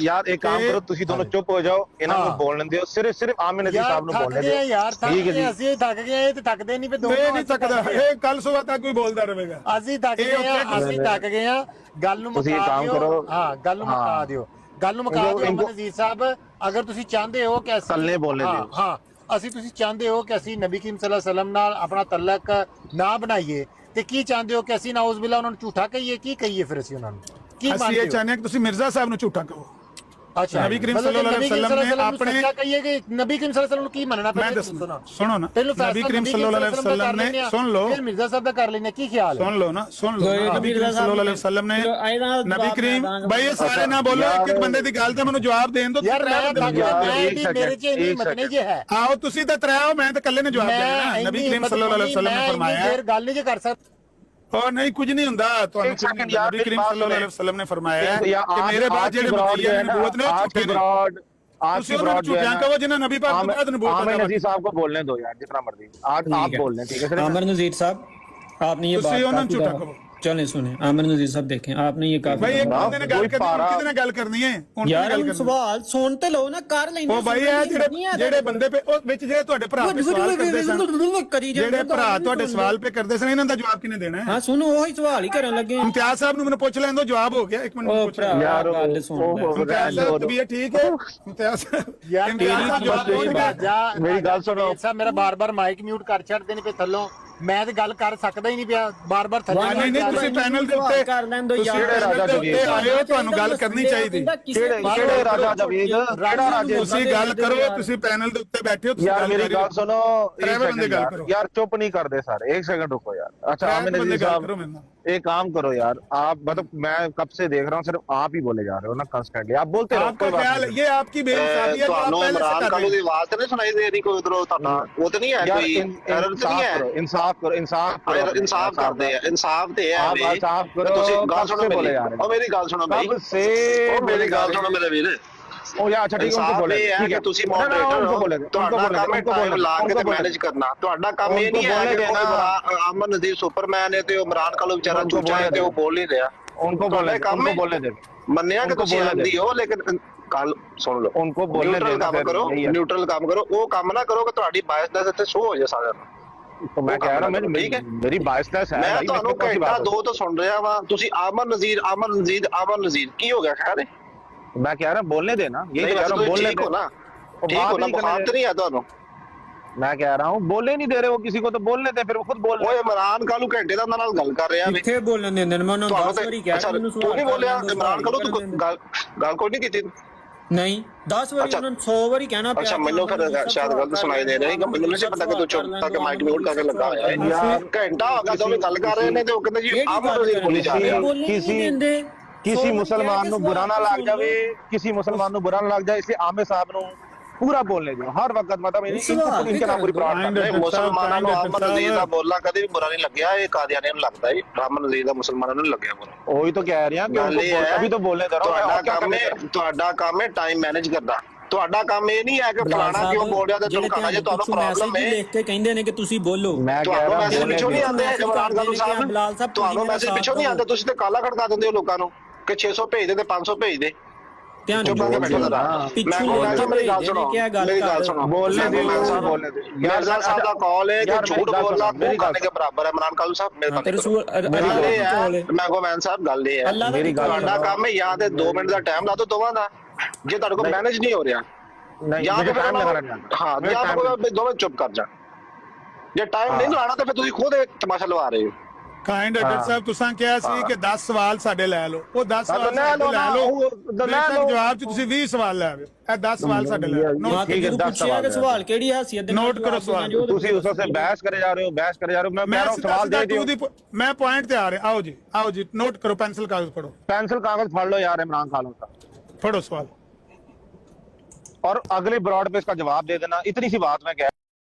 यार एक काम करो ਤੁਸੀਂ ਦੋਨੋਂ ਚੁੱਪ ਹੋ ਜਾਓ ਇਹਨਾਂ ਨੂੰ ਬੋਲਣ ਦਿਓ ਸਿਰਫ ਆਮਿਰ ਨਜ਼ੀਰ ਸਾਹਿਬ ਨੂੰ ਬੋਲਣ ਦਿਓ ਯਾਰ ਠੀਕ ਹੈ ਜੀ ਅਸੀਂ ਥੱਕ ਗਏ ਇਹ ਤੇ ਥੱਕਦੇ ਨਹੀਂ ਪਏ ਇਹ ਨਹੀਂ ਤੱਕਦਾ ਇਹ ਕੱਲ ਸਵੇਰ ਤੱਕ ਕੋਈ ਬੋਲਦਾ ਰਹੇਗਾ ਅਸੀਂ ਥੱਕ ਗਏ ਆ ਗੱਲ ਨੂੰ ਤੁਸੀਂ ਇਹ ਕੰਮ ਕਰੋ ਹਾਂ ਗੱਲ ਨੂੰ ਮੁਕਾ ਦਿਓ ਅਮਨ ਨਜ਼ੀਰ ਸਾਹਿਬ ਅਗਰ ਤੁਸੀਂ ਚਾਹੁੰਦੇ ਹੋ ਕਿ ਕੱਲੇ ਬੋਲਣੇ ਦਿਓ ਹਾਂ ਅਸੀਂ ਤੁਸੀਂ ਚਾਹੁੰਦੇ ਹੋ ਕਿ ਅਸੀਂ ਨਬੀ ਕਰੀਮ ਸੱਲੱਲਾਹੁ ਅਲੈहि ਵਸੱਲਮ ਨਾਲ ਆਪਣਾ ਤਲਕ ਨਾ ਬਣਾਈਏ ਤੇ ਕੀ ਚਾਹੁੰਦੇ ਹੋ ਕਿ ਅਸੀਂ ਨਾਉਜ਼ ਬਿਲਾ ਉਹਨਾਂ ਨੂੰ ਝੂਠਾ ਕਹੀਏ ਕੀ ਕਹੀਏ ਫਿਰ ਅਸੀਂ ਉਹਨਾਂ ਨੂੰ ਕੀ ਅਸੀਂ ਇਹ ਚਾਹੁੰਦੇ ਹਾਂ ਕਿ ਤੁਸੀਂ ਮਿਰਜ਼ਾ ਸਾਹਿਬ ਨੂੰ ਝੂਠਾ ਕਹੋ ਅੱਛਾ ਨਬੀ ਕਰੀਮ ਸੱਲੱਲਾਹੁ ਅਲੈहि ਵਸੱਲਮ ਨੇ ਆਪਣੇ ਕਹੀਏ ਕਿ ਨਬੀ ਕਰੀਮ ਸੱਲੱਲਾਹੁ ਅਲੈहि ਵਸੱਲਮ ਨੂੰ ਕੀ ਮੰਨਣਾ ਮੈਂ ਸੁਣੋ ਨਾ ਨਬੀ ਕਰੀਮ ਸੱਲੱਲਾਹੁ ਅਲੈहि ਵਸੱਲਮ ਨੇ ਸੁਣ ਲਓ ਫਿਰ ਮਿਰਜ਼ਾ ਸਾਹਿਬ ਦਾ ਕਰ ਲੈਣੇ ਕੀ ਖਿਆਲ ਹੈ ਸੁਣ ਲਓ ਨਬੀ ਕਰੀਮ ਸੱਲੱਲਾਹੁ ਅਲੈहि ਵਸੱਲਮ ਨੇ ਨਬੀ ਕਰੀਮ ਭਾਈ ਇਹ ਸਾਰੇ ਨਾ ਬੋਲੋ ਇੱਕ ਬੰਦੇ ਦੀ ਗੱਲ ਤੇ ਮੈਨੂੰ ਜਵਾਬ ਦੇਣ ਦਿਓ ਯਾਰ ਮੇਰੇ ਚ ਨਹੀਂ ਮਤਨੇ ਜੇ ਹੈ ਆਓ ਤੁਸੀਂ ਤਾਂ ਤਰਾਓ ਮੈਂ ਤਾਂ ਇਕੱਲੇ ਨੇ ਜਵਾਬ ਦੇਣਾ ਨਬੀ ਕਰੀਮ ਸੱਲੱਲਾਹੁ ਅਲੈहि ਵਸੱਲਮ ਨੇ ਫਰਮਾਇਆ ਫਿਰ ਗੱਲ ਨਹੀਂ ਜੇ ਕਰ ਸਕਦਾ और नहीं कुछ नहीं ਹੁੰਦਾ ਤੁਹਾਨੂੰ ਨਬੀ ਕਰੀਮ ਸੱਲੱਲਾਹੁ ਅਲੈहि ਵਸੱਲਮ ਨੇ ਫਰਮਾਇਆ ਕਿ ਮੇਰੇ ਬਾਅਦ ਜਿਹੜੇ ਮਸੀਹ ਨੇ ਨਬੂਵਤ ਨੇ ਉਹ ਝੂਠੇ ਨੇ आज की ब्रॉड जो है कहो जिन्हें नबी पाक के बाद नबूवत आमिर नज़ीर साहब को बोलने दो यार जितना मर्जी आज आप बोल लें ठीक है आमिर नज़ीर साहब आपने ये बात चलें सुने आमिर नज़ीर साहब देखें आपने ये कहा भाई एक बंदे ने गल करनी कितने गल करनी है यार सवाल सुनते लो ना कर लेंगे ओ भाई ਇਹ ਜਿਹੜੇ ਬੰਦੇ पे ਉਹ ਵਿੱਚ ਜਿਹੜੇ ਤੁਹਾਡੇ ਭਰਾ पे ਸਵਾਲ ਕਰਦੇ ਸਨ ਜਿਹੜੇ ਭਰਾ ਤੁਹਾਡੇ ਸਵਾਲ पे ਕਰਦੇ ਸਨ ਇਹਨਾਂ ਦਾ ਜਵਾਬ ਕਿਹਨੇ ਦੇਣਾ ਹੈ ਹਾਂ ਸੁਣੋ ਉਹੀ ਸਵਾਲ ਹੀ ਕਰਨ ਲੱਗੇ ਇਮਤਿਆਜ਼ ਸਾਹਿਬ ਨੂੰ ਮੈਨੂੰ ਪੁੱਛ ਲੈਣ ਦਿਓ ਜਵਾਬ ਹੋ ਗਿਆ ਇੱਕ ਮਿੰਟ ਪੁੱਛ ਯਾਰ ਗੱਲ ਸੁਣ ਇਮਤਿਆਜ਼ ਸਾਹਿਬ ਵੀ ਠੀਕ ਹੈ ਇਮਤਿਆਜ਼ ਯਾਰ मेरी गल सुनो ਸਾਹਿਬ ਮੇਰਾ ਬਾਰ-ਬਾਰ ਮਾਈਕ ਮਿਊਟ ਕਰ ਛੱਡਦੇ ਨੇ ਪੇ ਥੱਲੋਂ ਮੈਂ ਤੇ ਗੱਲ ਕਰ ਸਕਦਾ ਹੀ ਨਹੀਂ ਪਿਆ ਬਾਰ-ਬਾਰ ਥੱਲੇ ਨਹੀਂ ਤੁਸੀਂ ਪੈਨਲ ਦੇ ਉੱਤੇ ਕਰ ਲੈਂਦੋ ਯਾਰ ਰਾਜਾ ਜਵੀਦ ਆਏ ਹੋ ਤੁਹਾਨੂੰ ਗੱਲ ਕਰਨੀ ਚਾਹੀਦੀ ਕਿਹੜੇ ਰਾਜਾ ਜਵੀਦ ਕਿਹੜਾ ਰਾਜਾ ਤੁਸੀਂ ਗੱਲ ਕਰੋ ਤੁਸੀਂ ਪੈਨਲ ਦੇ ਉੱਤੇ ਬੈਠੇ ਹੋ ਤੁਸੀਂ यार मेरी गल सुनो बंदे गल करो यार चुप नहीं करते सर एक सेकंड रुको यार अच्छा आमिर नज़ीर साहब एक काम करो यार आप मतलब मैं कब से देख रहा हूँ सिर्फ आप ही बोले जा रहे हो ना कंस्टेंटली आप बोलते रहो आपका ख्याल ये आपकी बेइंसाफी है ਤੁਹਾਨੂੰ ਇਮਰਾਨ ਕਾਲੂ ਦੀ ਆਵਾਜ਼ ਤੇ ਨਹੀਂ ਸੁਣਾਈ ਦੇ ਰਹੀ ਕੋਈ ਉਧਰੋਂ ਤੁਹਾਡਾ ਉਹ ਤੇ ਨਹੀਂ ਹੈ ਕੋਈ ਐਰਰ ਤੇ ਨਹੀਂ ਹੈ इंसाफ करो ਇਨਸਾਫ ਕਰਦੇ ਆ ਇਨਸਾਫ ਤੇ ਹੈ ਵੀ इंसाफ करो ਤੁਸੀਂ ਗੱਲ ਸੁਣੋ बोले ਮੇਰੀ यार ਉਹ ਮੇਰੀ ਗੱਲ ਸੁਣੋ ਭਾਈ कब से ਉਹ ਮੇਰੀ ਗੱਲ ਸੁਣੋ ਮੇਰੇ ਵੀਰ ओ यार अच्छा ठीक है उनको बोले ठीक है ਤੁਸੀਂ ਮੋਡਰੇਟਰ ਹੋ ਤੁਹਾਡਾ ਕੰਮ ਹੈ ਟਾਈਮ ਲਾ ਕੇ ਤੇ ਮੈਨੇਜ ਕਰਨਾ ਤੁਹਾਡਾ ਕੰਮ ਇਹ ਨਹੀਂ ਹੈ ਕਿ ਕੋਈ ਅਮਨ ਨਜ਼ੀਰ ਸੁਪਰਮੈਨ ਹੈ ਤੇ ਇਮਰਾਨ ਕਾਲੂ ਵਿਚਾਰਾ ਚੂਚਾ ਹੈ ਤੇ ਉਹ ਬੋਲ ਨਹੀਂ ਰਿਹਾ उनको बोले ਕੰਮ बोलने दे ਮੰਨਿਆ ਕਿ ਤੁਸੀਂ ਆਂਦੀ ਹੋ ਲੇਕਿਨ ਕੱਲ ਸੁਣ ਲਓ उनको बोलने ਨਿਊਟਰਲ ਕੰਮ ਕਰੋ ਨਿਊਟਰਲ ਕੰਮ ਕਰੋ ਉਹ ਕੰਮ ਨਾ ਕਰੋ ਕਿ ਤੁਹਾਡੀ ਬਾਇਸਨੈਸ ਇੱਥੇ ਸ਼ੋ ਹੋ ਜਾਏ ਸਾਰਿਆਂ ਨੂੰ तो मैं कह रहा हूं मेरी बायसनेस है ਮੈਂ ਤੁਹਾਨੂੰ ਘੰਟਾ 2 ਤੋਂ ਸੁਣ ਰਿਹਾ ਵਾਂ ਤੁਸੀਂ ਅਮਨ ਨਜ਼ੀਰ ਕੀ ਹੋ ਗਿਆ ਖੈਰ मैं कह रहा हूं बोलने देना यही कह रहा हूं बोलने ठीक हो ना ठीक हो ना बुखार तो नहीं है ਤੁਹਾਨੂੰ मैं कह रहा हूं बोलने नहीं दे रहे हो किसी को तो बोलने दे फिर वो खुद बोल ਓਏ ਇਮਰਾਨ ਕਾਲੂ ਘੰਟੇ ਦਾ ਉਹਨਾਂ ਨਾਲ ਗੱਲ ਕਰ ਰਿਹਾ ਕਿੱਥੇ ਬੋਲਣ ਦਿੰਦੇ ਨੇ ਮੈਂ ਉਹਨਾਂ ਨੂੰ 10 ਵਾਰੀ ਕਿਹਾ ਮੈਨੂੰ ਸਵਾਲ ਤੂੰ ਨਹੀਂ ਬੋਲਿਆ ਇਮਰਾਨ ਕਾਲੂ ਤੂੰ ਗੱਲ ਕੋਈ ਨਹੀਂ ਕੀਤੀ ਨਹੀਂ 10 ਵਾਰੀ ਉਹਨਾਂ ਨੂੰ 100 ਵਾਰੀ ਕਹਿਣਾ ਪਿਆ ਅੱਛਾ ਮੈਨੂੰ ਫਿਰ ਸ਼ਾਇਦ ਗਲਤ ਸੁਣਾਈ ਦੇ ਰਹੀ ਕਿ ਮੈਨੂੰ ਨਹੀਂ ਪਤਾ ਕਿ ਤੂੰ ਚੁੱਪ ਕਰਕੇ ਮਾਈਕ ਮਿਊਟ ਕਰਕੇ ਲੱਗਾ ਹੋਇਆ ਹੈ ਯਾਰ ਘੰਟਾ ਹੋ ਗਿਆ ਦੋਵੇਂ ਗੱਲ ਕਰ ਰਹੇ ਨੇ ਤੇ ਉਹ ਕਹਿੰਦੇ ਜੀ ਆਮਨ ਨਜ਼ੀਰ ਬੋਲੀ ਜਾ ਰਿਹਾ किसी मुसलमान ਨੂੰ बुरा ना लग जावे किसी मुसलमान ਨੂੰ बुरा ना लग जाए इसलिए आमिर साहब ਨੂੰ पूरा बोलने दो हर वक्त मतलब इनके नाम पूरी बात करते हैं मुसलमानों ਨੂੰ ਆਮਨ ਨਜ਼ੀਰ ਦਾ ਬੋਲਣਾ ਕਦੇ ਵੀ ਬੁਰਾ ਨਹੀਂ ਲੱਗਿਆ ਇਹ ਕਾਦੀਆਨੇ ਨੂੰ ਲੱਗਦਾ ਹੈ ਆਮਨ ਨਜ਼ੀਰ ਦਾ ਮੁਸਲਮਾਨਾਂ ਨੂੰ ਲੱਗਿਆ ਬੁਰਾ ਉਹੀ ਤਾਂ ਕਹਿ ਰਿਹਾ ਕਿ ਅਭੀ ਤਾਂ ਬੋਲਨੇ ਦੇ ਰਹਾ ਤੁਹਾਡਾ ਕੰਮ ਹੈ ਟਾਈਮ ਮੈਨੇਜ ਕਰਨਾ ਤੁਹਾਡਾ ਕੰਮ ਇਹ ਨਹੀਂ ਹੈ ਕਿ ਫਲਾਣਾ ਕਿਉਂ ਬੋਲ ਰਿਹਾ ਤੇ ਧਮਕਾਣਾ ਜੇ ਤੁਹਾਨੂੰ ਪ੍ਰੋਬਲਮ ਹੈ ਲਿਖ ਕੇ ਕਹਿੰਦੇ ਨੇ ਕਿ ਤੁਸੀਂ ਬੋਲੋ ਮੈਂ ਕਹਿ ਰਿਹਾ ਮੈਸੇਜ ਪਿੱਛੋਂ ਨਹੀਂ ਆਉਂਦੇ ਇਮਰਾਨ ਖਾਨ ਸਾਹਿਬ ਤੁਹਾਨੂੰ ਮੈਸੇਜ ਪਿੱਛੋਂ ਨਹੀਂ ਆਉਂਦੇ ਤੁਸੀਂ ਤੇ ਕਾਲਾ ਖੜਕਾ ਦਿੰਦੇ ਹੋ ਲੋਕਾਂ ਨੂੰ ਕਿ 600 ਭੇਜ ਦੇ ਤੇ 500 ਭੇਜ ਦੇ ਧਿਆਨ ਚੁੱਪ ਕਰਕੇ ਬੈਠੋ ਜ਼ਰਾ ਮੈਂ ਕਹੂੰਗਾ ਮੇਰੀ ਗੱਲ ਸੁਣੋ ਮੇਰੀ ਗੱਲ ਸੁਣੋ ਬੋਲਨੇ ਦੇ ਬੋਲਨੇ ਦੇ ਮਿਰਜ਼ਾ ਸਾਹਿਬ ਦਾ ਕਾਲ ਹੈ ਕਿ ਝੂਠ ਬੋਲਣਾ ਮੇਰੇ ਕਰਨੇ ਕੇ ਬਰਾਬਰ ਹੈ ਇਮਰਾਨ ਖਾਨ ਸਾਹਿਬ ਮੇਰੇ ਮੈਂ ਕੋ ਮੈਨ ਸਾਹਿਬ ਗੱਲ ਇਹ ਹੈ ਮੇਰੀ ਗੱਲ ਤੁਹਾਡਾ ਕੰਮ ਹੈ ਜਾਂ ਤੇ 2 ਮਿੰਟ ਦਾ ਟਾਈਮ ਲਾ ਦੋ ਦੋਵਾਂ ਦਾ ਜੇ ਤੁਹਾਡੇ ਕੋਲ ਮੈਨੇਜ ਨਹੀਂ ਹੋ ਰਿਹਾ ਜਾਂ ਤੇ ਟਾਈਮ ਲਗਾਣਾ ਹਾਂ ਜਾਂ ਫਿਰ ਦੋਵੇਂ ਚੁੱਪ ਕਰ ਜਾ ਜੇ ਟਾਈਮ ਨਹੀਂ ਲਾਣਾ ਤਾਂ ਫਿਰ ਤੁਸੀਂ ਖੁਦ ਤਮਾਸ਼ਾ ਲਵਾ ਰਹੇ ਹੋ ਕਾਇੰਡ ਡਾਕਟਰ ਸਾਹਿਬ ਤੁਸੀਂ ਕਿਹਾ ਸੀ ਕਿ 10 ਸਵਾਲ ਸਾਡੇ ਲੈ ਲਓ ਉਹ 10 ਸਵਾਲ ਲੈ ਲਓ ਜਵਾਬ ਚ ਤੁਸੀਂ 20 ਸਵਾਲ ਲੈ ਆਵੇ ਇਹ 10 ਸਵਾਲ ਸਾਡੇ ਲੈ ਲਓ ਠੀਕ ਹੈ 10 ਸਵਾਲ ਕਿਹੜੀ ਹੈਸੀਅਤ ਦੇ ਨੋਟ ਕਰੋ ਸਵਾਲ ਤੁਸੀਂ ਉਸ ਸੇ ਬਹਿਸ करे जा रहे हो मैं कह रहा हूं सवाल दे दियो मैं पॉइंट पे आ रहे आओ जी नोट करो पेंसिल कागज पढ़ो पेंसिल कागज पढ़ लो यार इमरान खान का पढ़ो सवाल और अगले ब्रॉड पे इसका जवाब दे देना इतनी सी बात मैं कह